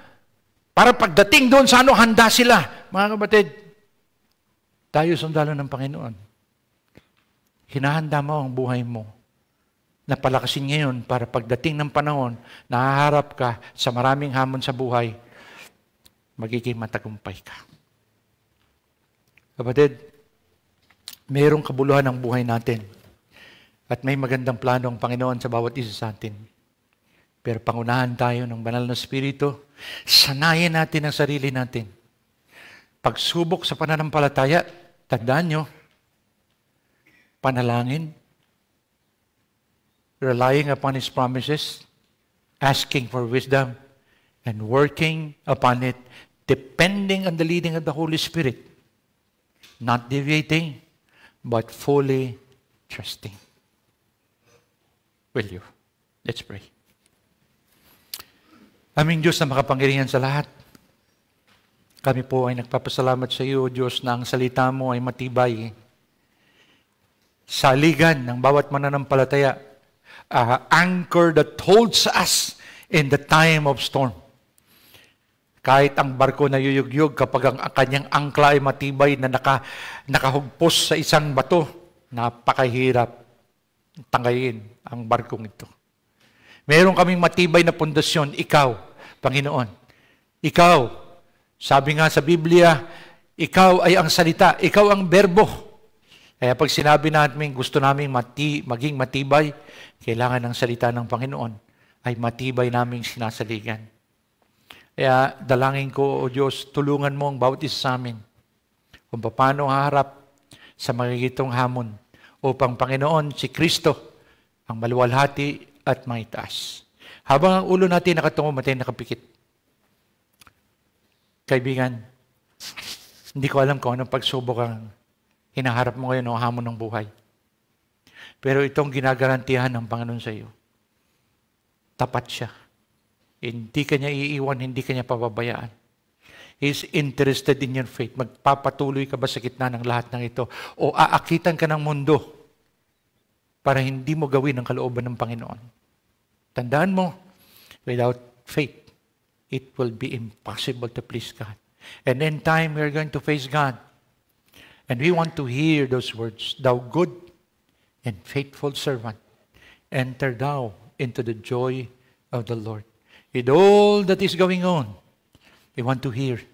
Para pagdating doon sa handa sila. Mga kapatid, tayo sundalo ng Panginoon. Hinahanda mo ang buhay mo na palakasin ngayon para pagdating ng panahon, nahaharap ka sa maraming hamon sa buhay, magiging matagumpay ka. Kapatid, mayroong kabuluhan ang buhay natin at may magandang plano ang Panginoon sa bawat isa sa atin. Pero pangunahan tayo ng banal na Espiritu, sanayin natin ang sarili natin. Pagsubok sa pananampalataya, tandaan nyo, panalangin, relying upon His promises, asking for wisdom, and working upon it, depending on the leading of the Holy Spirit. Not deviating, but fully trusting. Will you? Let's pray. Aming Diyos na makapangyarihan sa lahat, kami po ay nagpapasalamat sa iyo, Diyos, na ang salita mo ay matibay. Saligan ng bawat mananampalataya, anchor that holds us in the time of storm. Kahit ang barko na yuyugyug, kapag ang kanyang angkla ay matibay na nakahugpos sa isang bato, napakahirap tangayin ang barkong ito. Meron kaming matibay na pundasyon, ikaw, Panginoon. Ikaw, sabi nga sa Biblia, ikaw ay ang salita, ikaw ang berbo. Kaya pag sinabi natin gusto namin maging matibay, kailangan ng salita ng Panginoon ay matibay naming sinasaligan. Kaya dalangin ko, O Diyos, tulungan mo ang bawat isa sa amin kung paano haharap sa magigitong hamon upang Panginoon, si Kristo, ang maluwalhati at maitaas. Habang ang ulo natin nakatungo, matay nakapikit. Kaibigan, hindi ko alam kung anong pagsubok ang hinaharap mo ngayon o hamon ng buhay. Pero itong ginagarantihan ng Panginoon sa iyo, tapat siya. Hindi ka niya iiwan, hindi ka niya pababayaan. He is interested in your faith. Magpapatuloy ka ba sa gitna ng lahat ng ito? O aakitan ka ng mundo para hindi mo gawin ang kalooban ng Panginoon? Tandaan mo, without faith, it will be impossible to please God. And in time, we are going to face God. And we want to hear those words, "Thou good and faithful servant, enter thou into the joy of the Lord." With all that is going on, we want to hear,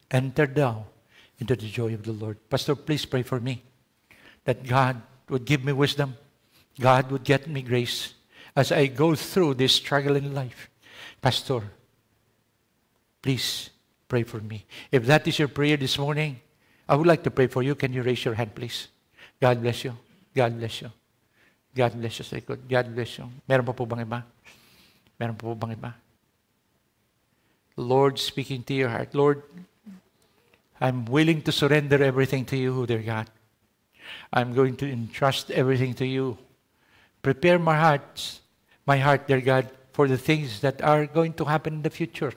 "Enter thou into the joy of the Lord." Pastor, please pray for me that God would give me wisdom. God would get me grace as I go through this struggle in life. Pastor, please pray for me. If that is your prayer this morning, I would like to pray for you. Can you raise your hand, please? God bless you. God bless you. God bless you. God bless you. Meron pa po bang iba? Meron pa po bang iba? Lord, speaking to your heart. Lord, I'm willing to surrender everything to you, dear God. I'm going to entrust everything to you. Prepare my heart, dear God, for the things that are going to happen in the future.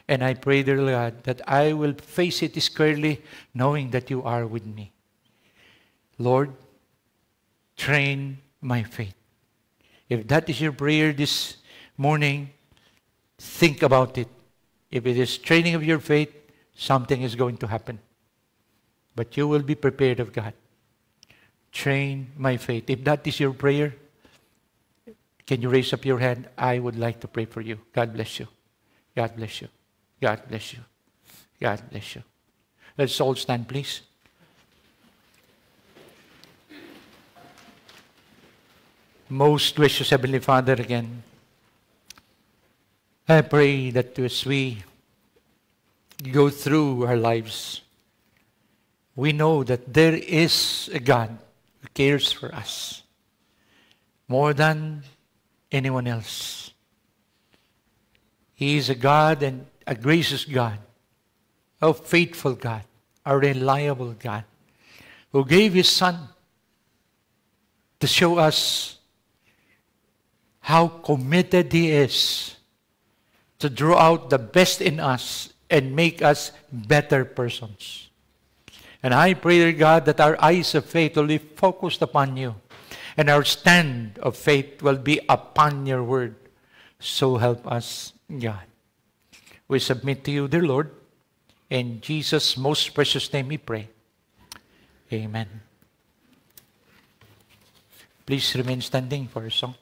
And I pray, dear God, that I will face it squarely, knowing that you are with me. Lord, train my faith. If that is your prayer this morning, think about it. If it is training of your faith, something is going to happen. But you will be prepared of God. Train my faith. If that is your prayer, can you raise up your hand? I would like to pray for you. God bless you. God bless you. God bless you. God bless you. Let's all stand, please. Most gracious Heavenly Father, again, I pray that as we go through our lives, we know that there is a God who cares for us more than anyone else. He is a God and a gracious God, a faithful God, a reliable God, who gave His Son to show us how committed He is to draw out the best in us and make us better persons. And I pray, dear God, that our eyes of faith will be focused upon You, and our stand of faith will be upon Your word. So help us, God. We submit to You, dear Lord. In Jesus' most precious name we pray. Amen. Please remain standing for a song.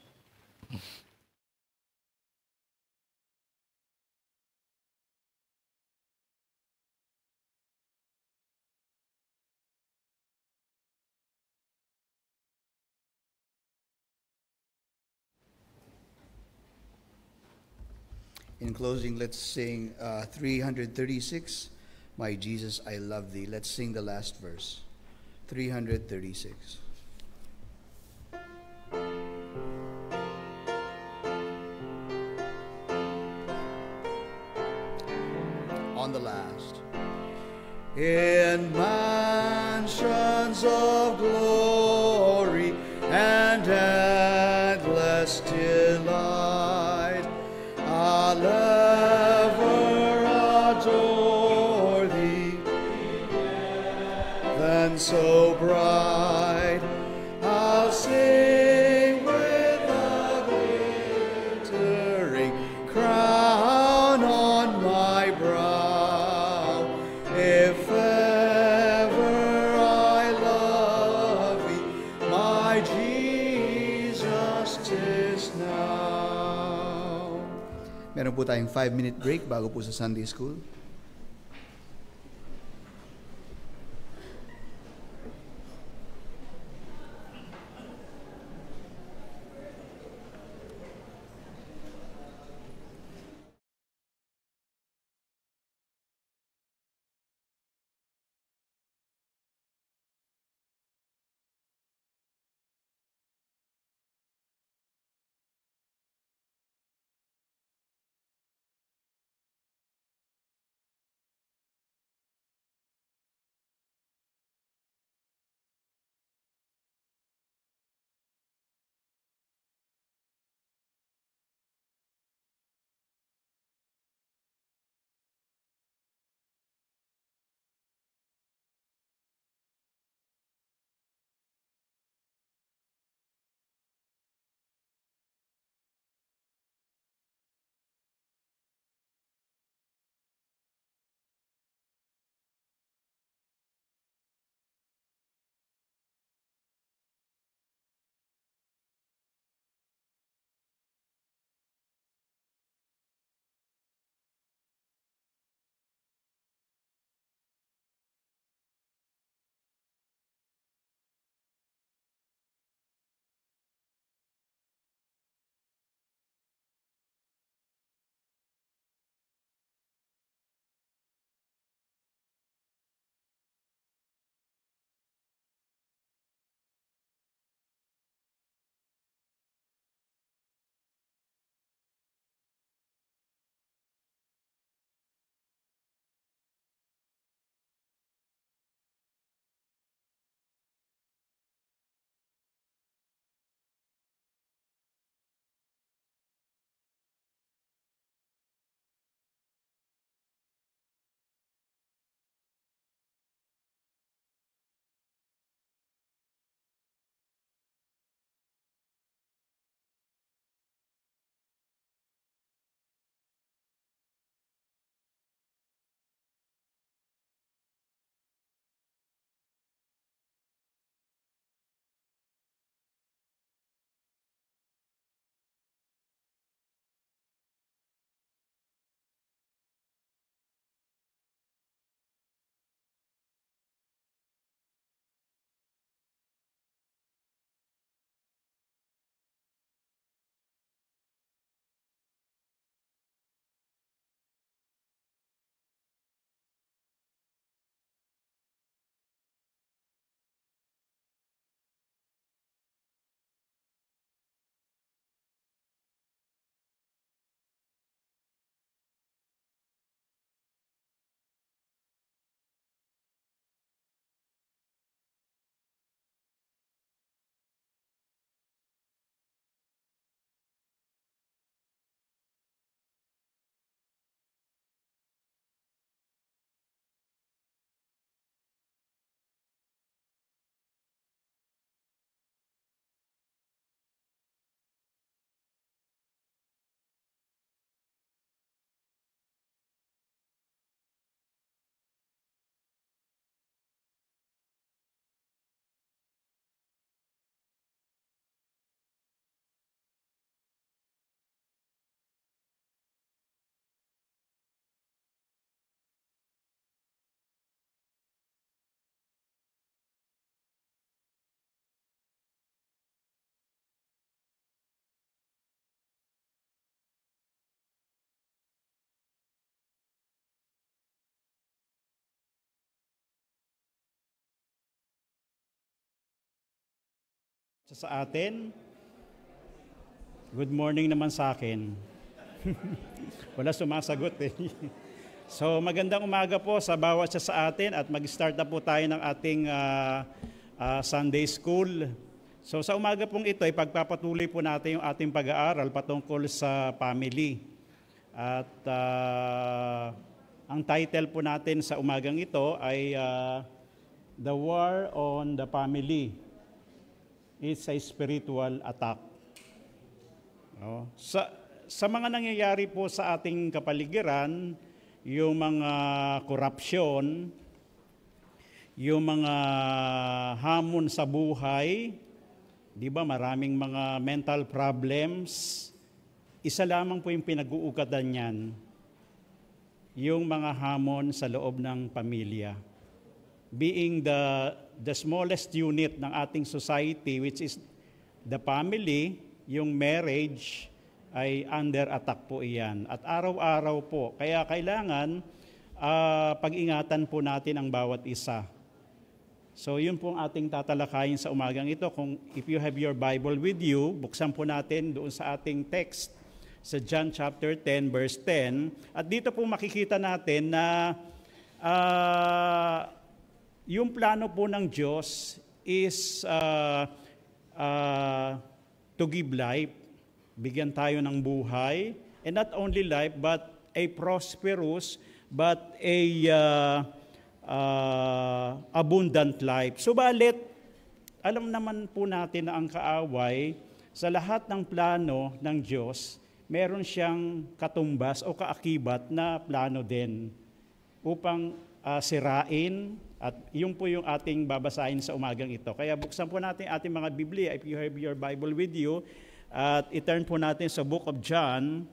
In closing, let's sing 336, My Jesus, I Love Thee. Let's sing the last verse. 336. On the last. In mansions of glory and endless delight, I'll ever adore Thee, then so bright, I'll sing with a glittering crown on my brow, if ever I love Thee, my Jesus, 'tis now. Meron po tayong 5-minute break bago po sa Sunday School. Sa atin, good morning naman sa akin. Wala sumasagot eh. So magandang umaga po sa bawat isa sa atin at mag-start na po tayo ng ating Sunday School. So sa umaga pong ito ay pagpapatuloy po natin yung ating pag-aaral patungkol sa family. At ang title po natin sa umagang ito ay The War on the Family. It's a spiritual attack. No? Sa mga nangyayari po sa ating kapaligiran, yung mga korupsyon, yung mga hamon sa buhay, di ba maraming mga mental problems, isa lamang po yung pinag-uugatan niyan, yung mga hamon sa loob ng pamilya. Being the smallest unit ng ating society, which is the family, yung marriage, ay under attack po iyan. At araw-araw po. Kaya kailangan pag-ingatan po natin ang bawat isa. So yun po ang ating tatalakayin sa umagang ito. If you have your Bible with you, buksan po natin doon sa ating text sa John chapter 10 verse 10. At dito po makikita natin na yung plano po ng Diyos is to give life, bigyan tayo ng buhay, and not only life, but a prosperous, but a abundant life. Subalit, alam naman po natin na ang kaaway, sa lahat ng plano ng Diyos, meron siyang katumbas o kaakibat na plano din upang sirain. At yun po yung ating babasahin sa umagang ito. Kaya buksan po natin ating mga Biblia, if you have your Bible with you, at i-turn po natin sa book of John,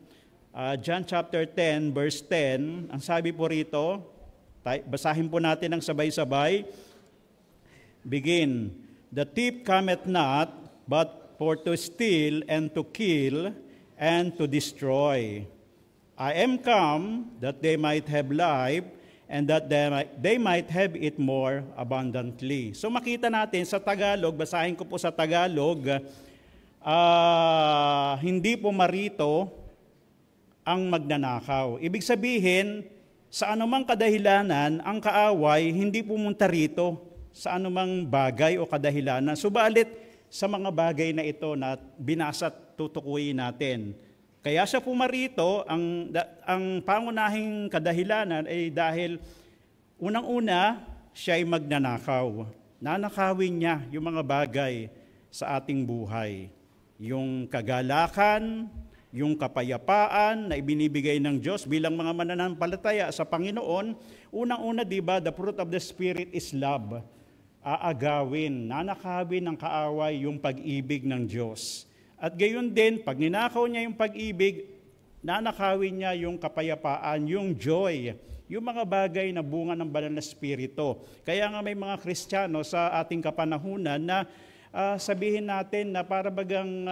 John chapter 10, verse 10. Ang sabi po rito, basahin po natin ng sabay-sabay. Begin, the thief cometh not, but for to steal and to kill and to destroy. I am come that they might have life, and that they might have it more abundantly. So makita natin sa Tagalog, basahin ko po sa Tagalog, hindi po marito ang magnanakaw. Ibig sabihin, sa anumang kadahilanan, ang kaaway hindi pumunta rito sa anumang bagay o kadahilanan. Subalit, sa mga bagay na ito na binasa at tutukuyin natin. Kaya siya pumarito, ang pangunahing kadahilanan ay dahil unang-una, siya ay magnanakaw. Nanakawin niya yung mga bagay sa ating buhay. Yung kagalakan, yung kapayapaan na ibinibigay ng Diyos bilang mga mananampalataya sa Panginoon. Unang-una, di ba, the fruit of the Spirit is love. Aagawin, nanakawin ng kaaway yung pag-ibig ng Diyos. At gayon din, pag ninakaw niya yung pag-ibig, nanakawin niya yung kapayapaan, yung joy, yung mga bagay na bunga ng banal na Espiritu. Kaya nga may mga Kristiyano sa ating kapanahunan na sabihin natin na para bagang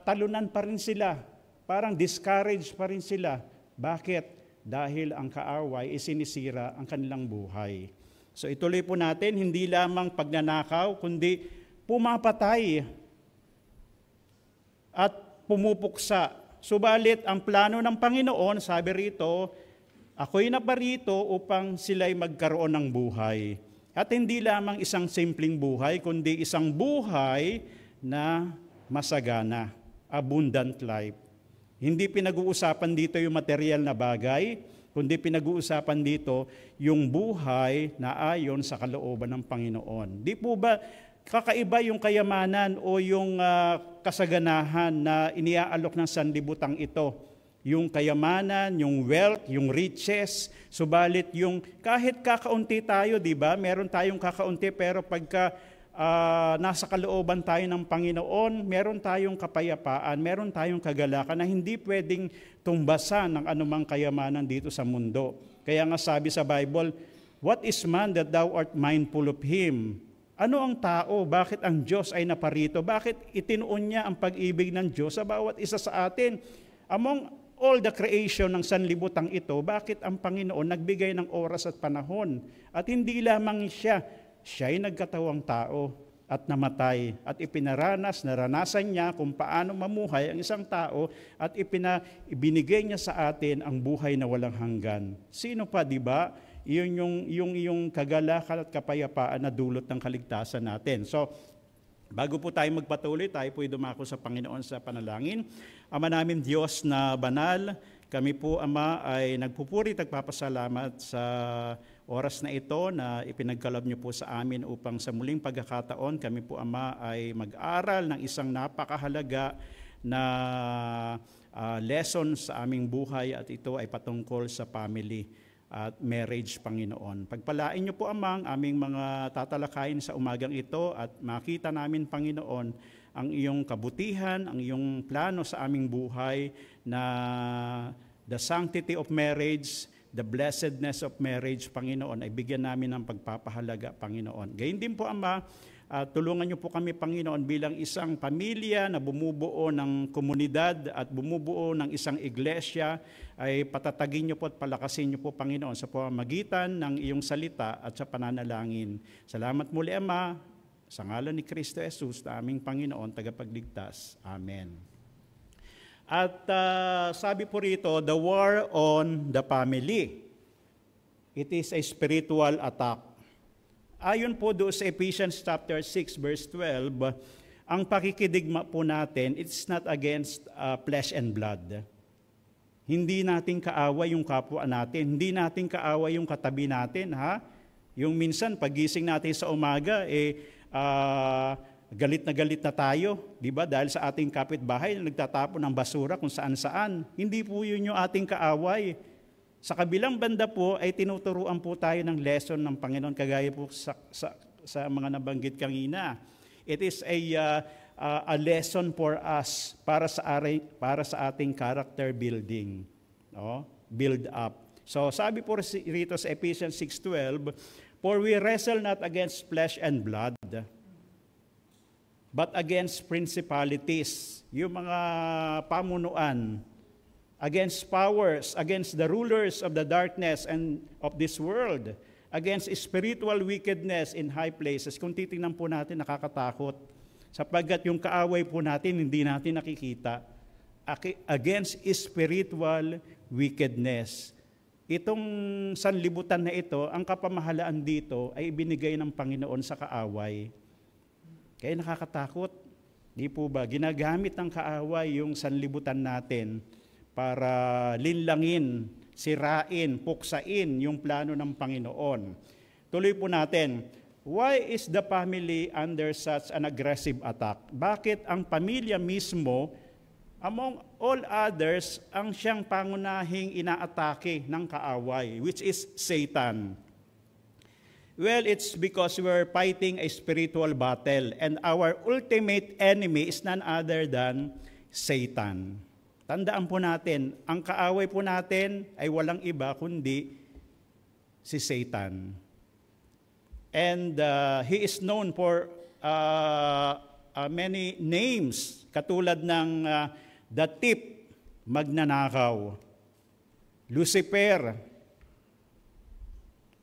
talunan pa rin sila, parang discouraged pa rin sila. Bakit? Dahil ang kaaway isinisira ang kanilang buhay. So ituloy po natin, hindi lamang pagnanakaw, kundi pumapatay at pumupuksa. Subalit, ang plano ng Panginoon, sabi rito, ako'y naparito upang sila'y magkaroon ng buhay. At hindi lamang isang simpleng buhay, kundi isang buhay na masagana, abundant life. Hindi pinag-uusapan dito yung material na bagay, kundi pinag-uusapan dito yung buhay na ayon sa kalooban ng Panginoon. Di po ba kakaiba yung kayamanan o yung kasaganahan na iniaalok ng sanlibutan ito? Yung kayamanan, yung wealth, yung riches, subalit yung kahit kakaunti tayo, di ba? Meron tayong kakaunti pero pagka nasa kalooban tayo ng Panginoon, meron tayong kapayapaan, meron tayong kagalakan na hindi pwedeng tumbasan ng anumang kayamanan dito sa mundo. Kaya nga sabi sa Bible, what is man that thou art mindful of him? Ano ang tao? Bakit ang Diyos ay naparito? Bakit itinuon niya ang pag-ibig ng Diyos sa bawat isa sa atin? Among all the creation ng sanlibutan ito, bakit ang Panginoon nagbigay ng oras at panahon? At hindi lamang siya ay nagkatawang tao. at namatay at naranasan niya kung paano mamuhay ang isang tao at ibinigay niya sa atin ang buhay na walang hanggan. Sino pa, di ba? Yung kagalakan at kapayapaan na dulot ng kaligtasan natin. So, bago po tayo magpatuloy, tayo po'y dumako sa Panginoon sa panalangin. Ama namin Diyos na banal, kami po, Ama, ay nagpupuri at nagpapasalamat sa oras na ito na ipinagkaloob niyo po sa amin upang sa muling pagkakataon, kami po, Ama, ay mag-aral ng isang napakahalaga na lesson sa aming buhay at ito ay patungkol sa family at marriage, Panginoon. Pagpalain niyo po, Ama, ang aming mga tatalakayin sa umagang ito at makita namin, Panginoon, ang iyong kabutihan, ang iyong plano sa aming buhay na the sanctity of marriage, the blessedness of marriage, Panginoon, ay bigyan namin ng pagpapahalaga, Panginoon. Gayun din po, Ama, tulungan niyo po kami, Panginoon, bilang isang pamilya na bumubuo ng komunidad at bumubuo ng isang iglesia, ay patatagin niyo po at palakasin niyo po, Panginoon, sa pamamagitan ng iyong salita at sa pananalangin. Salamat muli, Ama, sa ngalan ni Kristo Jesus, na aming Panginoon, tagapagligtas. Amen. At sabi po rito, the war on the family. It is a spiritual attack. Ayon po doon sa Ephesians chapter 6 verse 12, ang pakikidigma po natin, it's not against flesh and blood. Hindi natin kaaway yung kapwa natin, hindi natin kaaway yung katabi natin, ha? Yung minsan pagising natin sa umaga, galit na tayo, di ba? Dahil sa ating kapitbahay na nagtatapon ng basura kung saan-saan. Hindi po yun yung ating kaaway. Sa kabilang banda po ay tinuturuan po tayo ng lesson ng Panginoon kagaya po sa mga nabanggit kanina. It is a lesson for us para sa ating character building, no? Build up. So sabi po rito sa Ephesians 6:12, for we wrestle not against flesh and blood, but against principalities, yung mga pamunuan, against powers, against the rulers of the darkness and of this world, against spiritual wickedness in high places. Kung titingnan po natin, nakakatakot. Sapagkat yung kaaway po natin, hindi natin nakikita. Against spiritual wickedness. Itong sanlibutan na ito, ang kapamahalaan dito ay ibinigay ng Panginoon sa kaaway. Kaya nakakatakot. Di po ba? Ginagamit ng kaaway yung sanlibutan natin para linlangin, sirain, puksain yung plano ng Panginoon. Tuloy po natin. Why is the family under such an aggressive attack? Bakit ang pamilya mismo, among all others, ang siyang pangunahing inaatake ng kaaway, which is Satan? Well, it's because we're fighting a spiritual battle and our ultimate enemy is none other than Satan. Tandaan po natin, ang kaaway po natin ay walang iba kundi si Satan. And he is known for many names, katulad ng the thief, magnanakaw, Lucifer,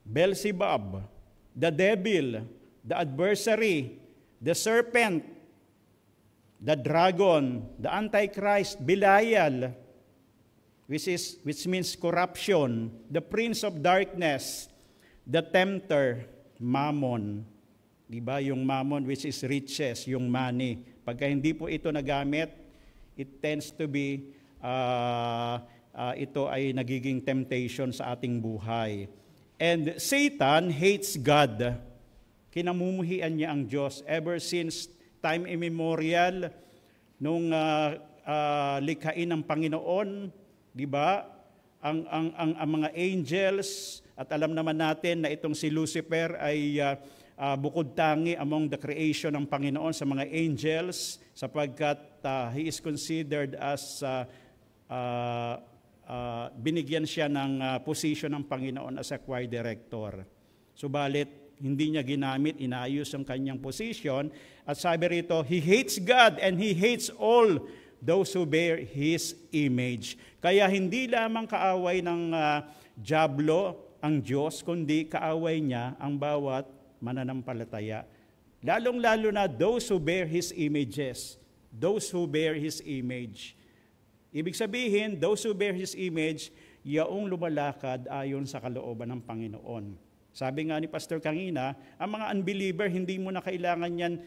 Beelzebub, the devil, the adversary, the serpent, the dragon, the antichrist, Belial, which means corruption, the prince of darkness, the tempter, Mammon. Diba? Yung Mammon, which is riches, yung money. Pagka hindi po ito nagamit, it tends to be, ito ay nagiging temptation sa ating buhay. And Satan hates God. Kinamumuhian niya ang Diyos ever since time immemorial, nung likhain ng Panginoon, di ba? Ang mga angels, at alam naman natin na itong si Lucifer ay bukod tangi among the creation ng Panginoon sa mga angels, sapagkat he is considered as binigyan siya ng position ng Panginoon as a choir director. Subalit, hindi niya ginamit, inaayos ang kanyang position. At sabi rito, he hates God and he hates all those who bear his image. Kaya hindi lamang kaaway ng diablo ang Diyos, kundi kaaway niya ang bawat mananampalataya. Lalong-lalo na those who bear His images. Those who bear His image. Ibig sabihin, those who bear His image, yaong lumalakad ayon sa kalooban ng Panginoon. Sabi nga ni Pastor kanina, ang mga unbeliever, hindi mo na kailangan yan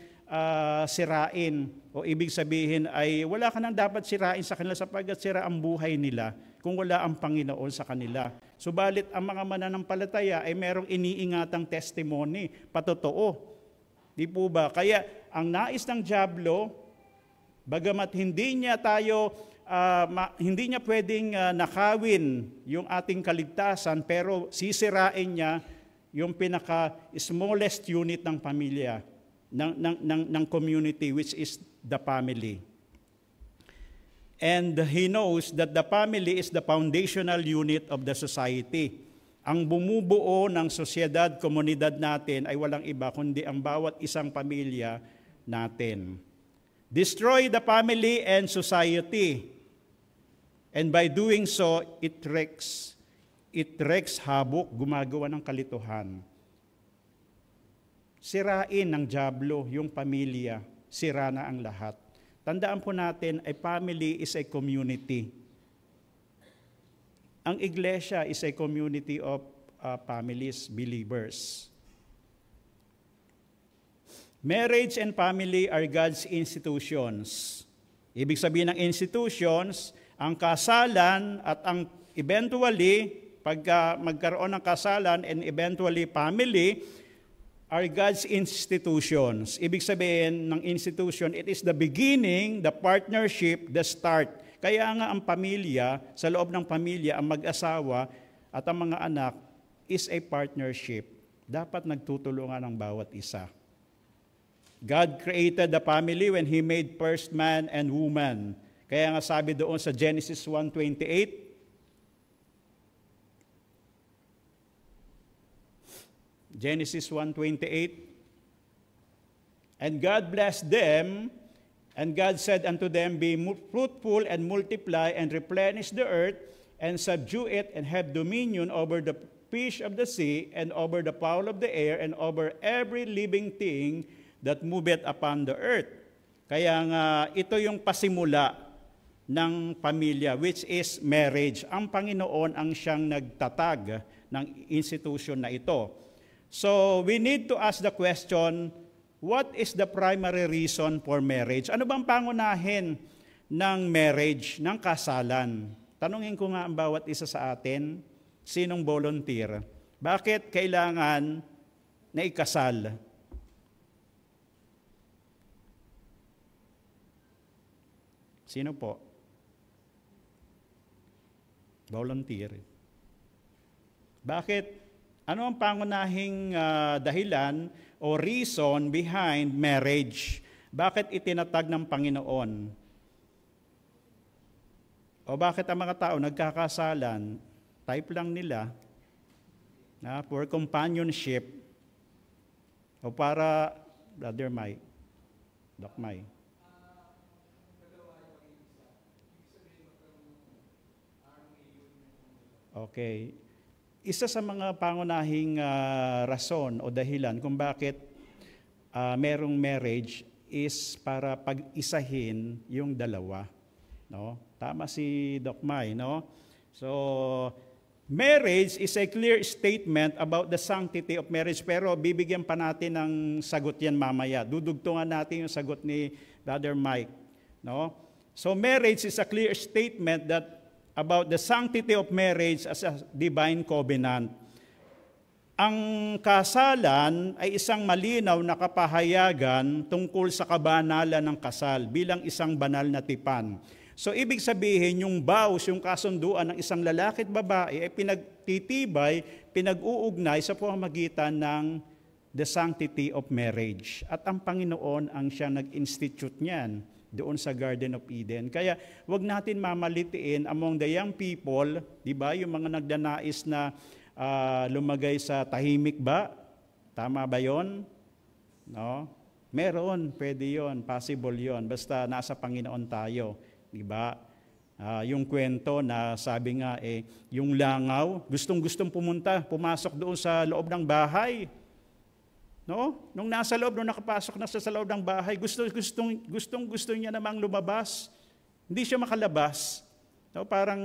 sirain. O ibig sabihin ay wala ka nang dapat sirain sa kanila sapagkat sira ang buhay nila kung wala ang Panginoon sa kanila. Subalit ang mga mananampalataya ay merong iniingatang testimony, patotoo. Di po ba? Kaya ang nais ng dyablo, bagamat hindi niya pwedeng nakawin yung ating kaligtasan, pero sisirain niya yung pinaka-smallest unit ng pamilya, ng community, which is the family. And he knows that the family is the foundational unit of the society. Ang bumubuo ng sosyedad, komunidad natin ay walang iba kundi ang bawat isang pamilya natin. Destroy the family and society. And by doing so, it wreaks havoc, gumagawa ng kalituhan. Sirain ng dyablo yung pamilya, sira na ang lahat. Tandaan po natin, a family is a community. Ang iglesia is a community of families, believers. Marriage and family are God's institutions. Ibig sabihin ng institutions, ang kasalan at ang eventually, pagka magkaroon ng kasalan and eventually family, are God's institutions. Ibig sabihin ng institution, it is the beginning, the partnership, the start. Kaya nga ang pamilya, sa loob ng pamilya, ang mag-asawa at ang mga anak is a partnership. Dapat nagtutulungan ang bawat isa. God created the family when He made first man and woman. Kaya nga sabi doon sa Genesis 1:28, Genesis 1:28, and God blessed them, and God said unto them, be fruitful and multiply and replenish the earth and subdue it and have dominion over the fish of the sea and over the fowl of the air and over every living thing that moveth upon the earth. Kaya nga ito yung pasimula ng pamilya, which is marriage. Ang Panginoon ang siyang nagtatag ng institution na ito. So, we need to ask the question, what is the primary reason for marriage? Ano bang pangunahin ng marriage, ng kasalan? Tanungin ko nga ang bawat isa sa atin, sinong volunteer? Bakit kailangan na ikasal? Sino po? Volunteer. Bakit? Ano ang pangunahing dahilan o reason behind marriage? Bakit itinatag ng Panginoon? O bakit ang mga tao nagkakasalan? Type lang nila for companionship o para, Brother Mike, Doc Mike. Okay. Isa sa mga pangunahing rason o dahilan kung bakit merong marriage is para pag-isahin yung dalawa. No? Tama si Doc Mai, no? So, marriage is a clear statement about the sanctity of marriage, pero bibigyan pa natin ng sagot yan mamaya. Dudugtungan natin yung sagot ni Brother Mike. No? So, marriage is a clear statement that about the sanctity of marriage as a divine covenant. Ang kasalan ay isang malinaw na kapahayagan tungkol sa kabanalan ng kasal bilang isang banal na tipan. So ibig sabihin, yung vows, yung kasunduan ng isang lalaki at babae ay pinagtitibay, pinag-uugnay sa pamamagitan ng the sanctity of marriage. At ang Panginoon ang siyang nag-institute niyan doon sa Garden of Eden. Kaya wag natin mamalitiin among the young people, di ba, yung mga nagdanais na lumagay sa tahimik ba? Tama ba yon? No? Meron, pwede yon, possible yon, basta nasa Panginoon tayo, di ba? Yung kwento na sabi nga yung langaw, gustong-gustong pumasok doon sa loob ng bahay. No? Nung nasa loob, nung nakapasok na sa loob ng bahay, gusto niya namang lumabas. Hindi siya makalabas. No? Parang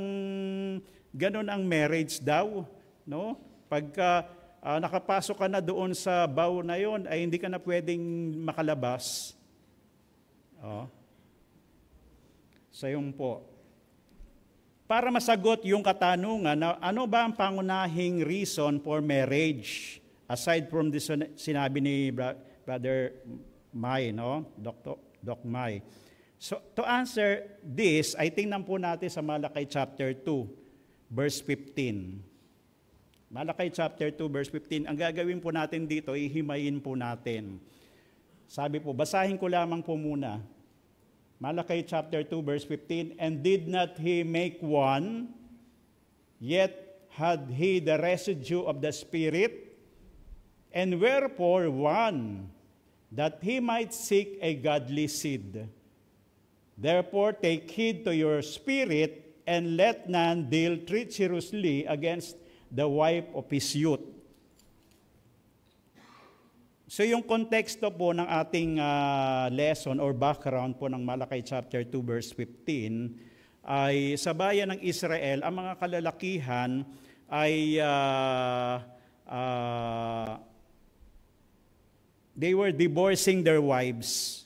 ganun ang marriage daw. No? Pagka nakapasok ka na doon sa vow na yon, ay hindi ka na pwedeng makalabas. Sayong po. Para masagot yung katanungan na ano ba ang pangunahing reason for marriage? Aside from this sinabi ni Brother Mai, no? Doc Mai. So to answer this, ay tingnan po natin sa Malakay chapter 2, verse 15. Malakay chapter 2, verse 15. Ang gagawin po natin dito, ihimayin po natin. Sabi po, basahin ko lamang po muna. Malakay chapter 2, verse 15. And did not he make one, yet had he the residue of the Spirit? And wherefore one, that he might seek a godly seed. Therefore take heed to your spirit, and let none deal treacherously against the wife of his youth. So yung konteksto po ng ating lesson or background po ng Malakay chapter 2 verse 15 ay sa bayan ng Israel, ang mga kalalakihan ay they were divorcing their wives.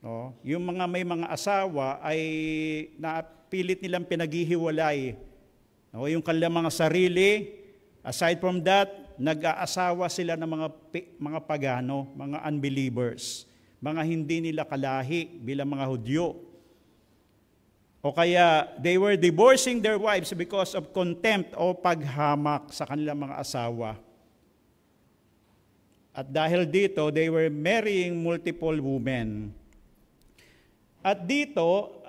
No? Yung mga may mga asawa ay napilit nilang pinaghihiwalay. No? Yung kanilang mga sarili, aside from that, nag-aasawa sila ng mga pagano, mga unbelievers, mga hindi nila kalahi bilang mga Hudyo. O kaya, they were divorcing their wives because of contempt o paghamak sa kanilang mga asawa. At dahil dito, they were marrying multiple women. At dito,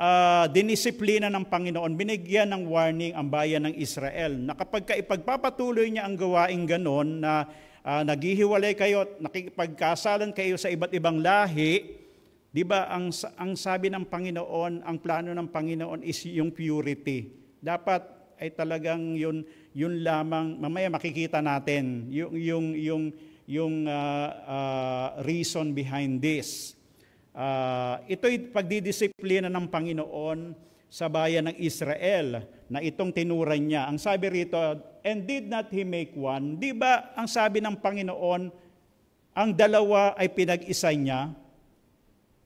dinisiplina ng Panginoon, binigyan ng warning ang bayan ng Israel na kapag ipagpapatuloy niya ang gawaing ganon na naghihiwalay kayo at nakikipagkasalan kayo sa iba't ibang lahi, di ba ang sabi ng Panginoon, ang plano ng Panginoon is yung purity. Dapat ay talagang yun lamang, mamaya makikita natin yung reason behind this. Ito'y pagdidisiplina ng Panginoon sa bayan ng Israel na itong tinuran niya. Ang sabi rito, and did not he make one? Di ba ang sabi ng Panginoon, ang dalawa ay pinag-isa niya?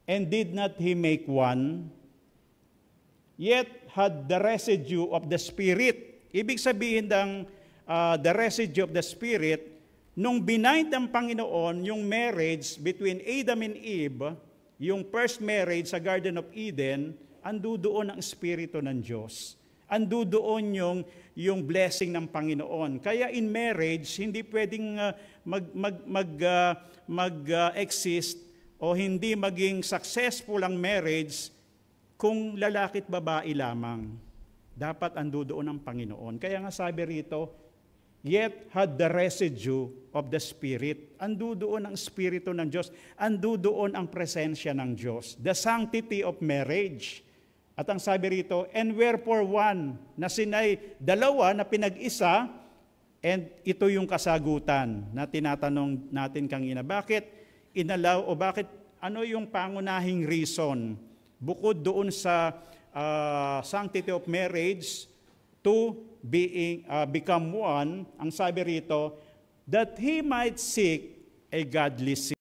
And did not he make one? Yet had the residue of the Spirit. Ibig sabihin ng the residue of the Spirit, nung binind ng Panginoon yung marriage between Adam and Eve, yung first marriage sa Garden of Eden, ando doon ang Espiritu ng Diyos. Ando doon yung blessing ng Panginoon. Kaya in marriage, hindi pwedeng mag-exist o hindi maging successful ang marriage kung lalaki at babae lamang. Dapat ando doon ang Panginoon. Kaya nga sabi rito, yet had the residue of the Spirit. Ando doon ang Espiritu ng Diyos. Ando doon ang presensya ng Diyos. The sanctity of marriage. At ang sabi rito, and wherefore one, na sinay dalawa na pinag-isa, and ito yung kasagutan na tinatanong natin kanina. Bakit inalaw o bakit ano yung pangunahing reason? Bukod doon sa sanctity of marriage, to become one, ang sabi rito, that he might seek a godly seed.